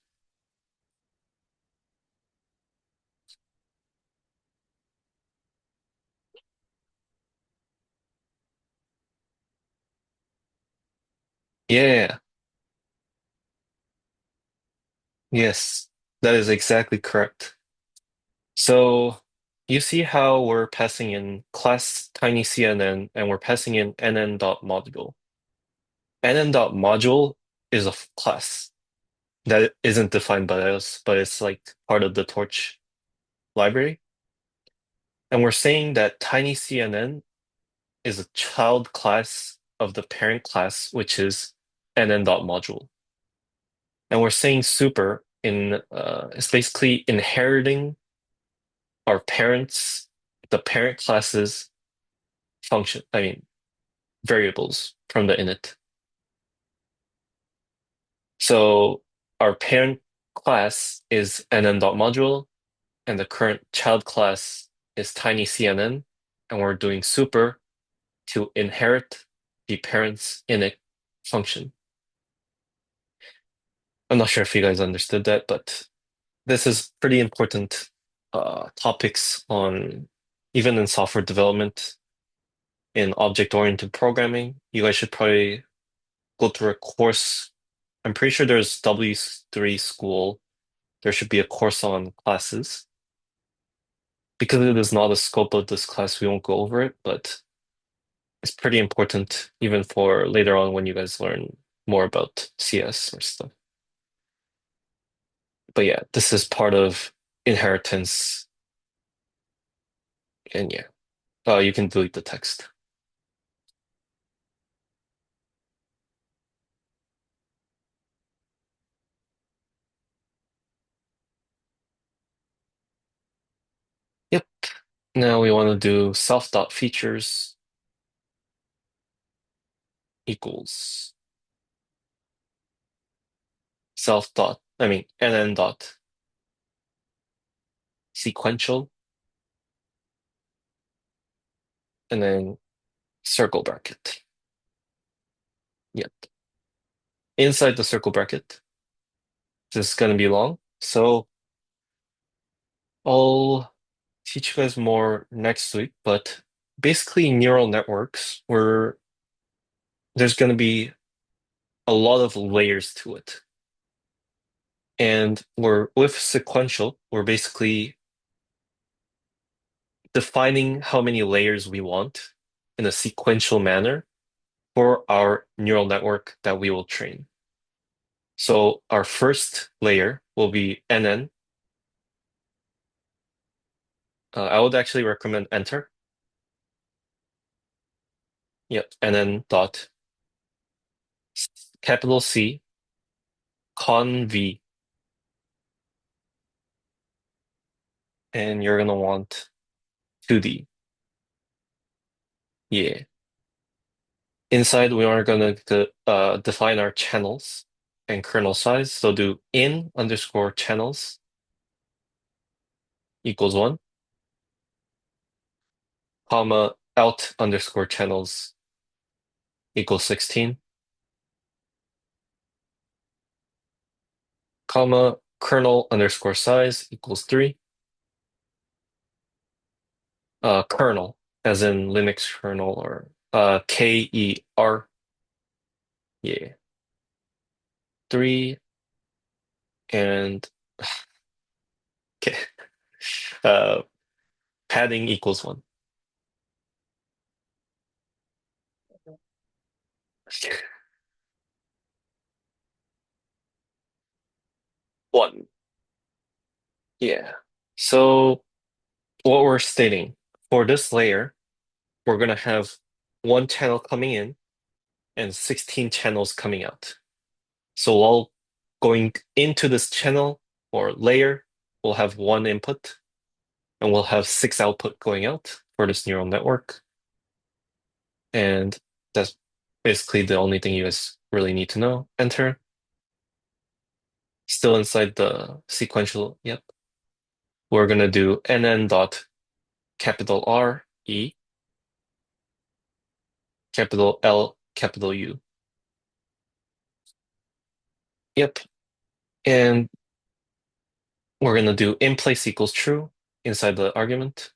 [SPEAKER 2] Yeah, yes, that is exactly correct. So you see how we're passing in class tinyCNN and we're passing in nn.module. nn.module is a class that isn't defined by us, but it's like part of the Torch library. And we're saying that tinyCNN is a child class of the parent class, which is nn.module. And we're saying super in it's basically inheriting our parents, the parent class's function, I mean variables from the init. So our parent class is nn.module, and the current child class is tinyCNN, and we're doing super to inherit the parent's init function. I'm not sure if you guys understood that, but this is pretty important topics on even in software development, in object-oriented programming. You guys should probably go through a course. I'm pretty sure there's W3 school. There should be a course on classes. Because it is not the scope of this class, we won't go over it, but it's pretty important even for later on when you guys learn more about CS or stuff. But yeah, this is part of inheritance. And yeah, you can delete the text. Yep. Now we want to do self.features equals self dot, I mean, nn dot sequential, and then circle bracket. Yep. Inside the circle bracket, this is going to be long. So I'll teach you guys more next week, but basically neural networks where there's going to be a lot of layers to it. And we're with sequential, we're basically defining how many layers we want in a sequential manner for our neural network that we will train. So our first layer will be NN. I would actually recommend enter. Yep, NN dot capital C conv, and you're gonna want 2D. Yeah. Inside, we are going to define our channels and kernel size. So do in underscore channels equals 1, comma out underscore channels equals 16, comma kernel underscore size equals 3, kernel as in Linux kernel or KER, yeah, 3, and okay, uh, padding equals 1. 1. Yeah. So what we're stating for this layer, we're going to have one channel coming in and 16 channels coming out. So while going into this channel or layer, we'll have one input and we'll have 6 output going out for this neural network. And that's basically the only thing you guys really need to know. Enter. Still inside the sequential, yep. We're going to do nn dot capital R E capital L capital U. Yep. And we're going to do in place equals true inside the argument.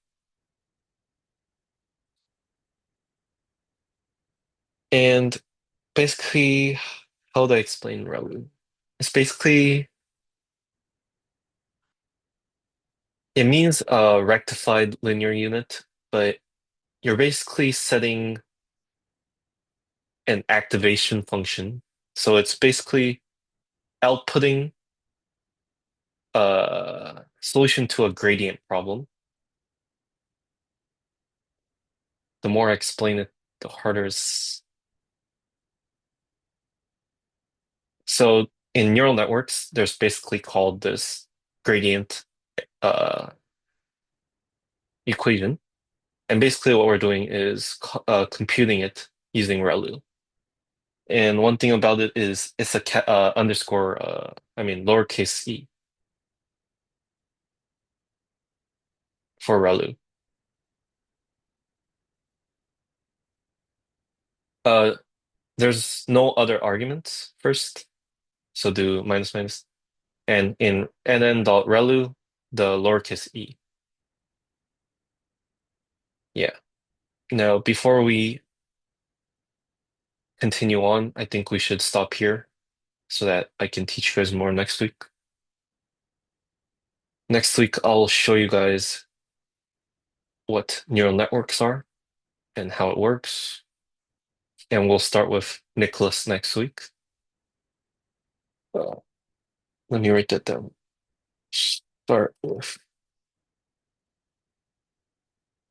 [SPEAKER 2] And basically, how do I explain ReLU? It's basically It means a rectified linear unit, but you're basically setting an activation function. So it's basically outputting a solution to a gradient problem. The more I explain it, the harder it's. So in neural networks, there's basically called this gradient uh, equation. And basically what we're doing is computing it using ReLU. And one thing about it is it's a underscore, I mean, lowercase e for ReLU. Uh, there's no other arguments first. So do minus minus. And then the ReLU, the lowercase e. Yeah. Now, before we continue on, I think we should stop here so that I can teach you guys more next week. Next week, I'll show you guys what neural networks are and how it works. And we'll start with Nicholas next week. Uh, let me write that down. Start with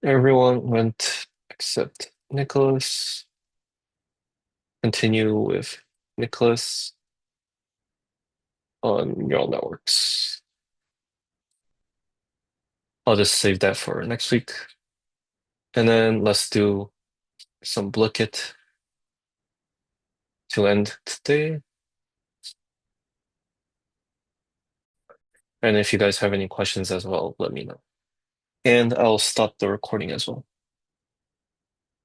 [SPEAKER 2] everyone went except Nicholas. Continue with Nicholas on neural networks. I'll just save that for next week. And then let's do some Blicket to end today. And if you guys have any questions as well, let me know. And I'll stop the recording as well.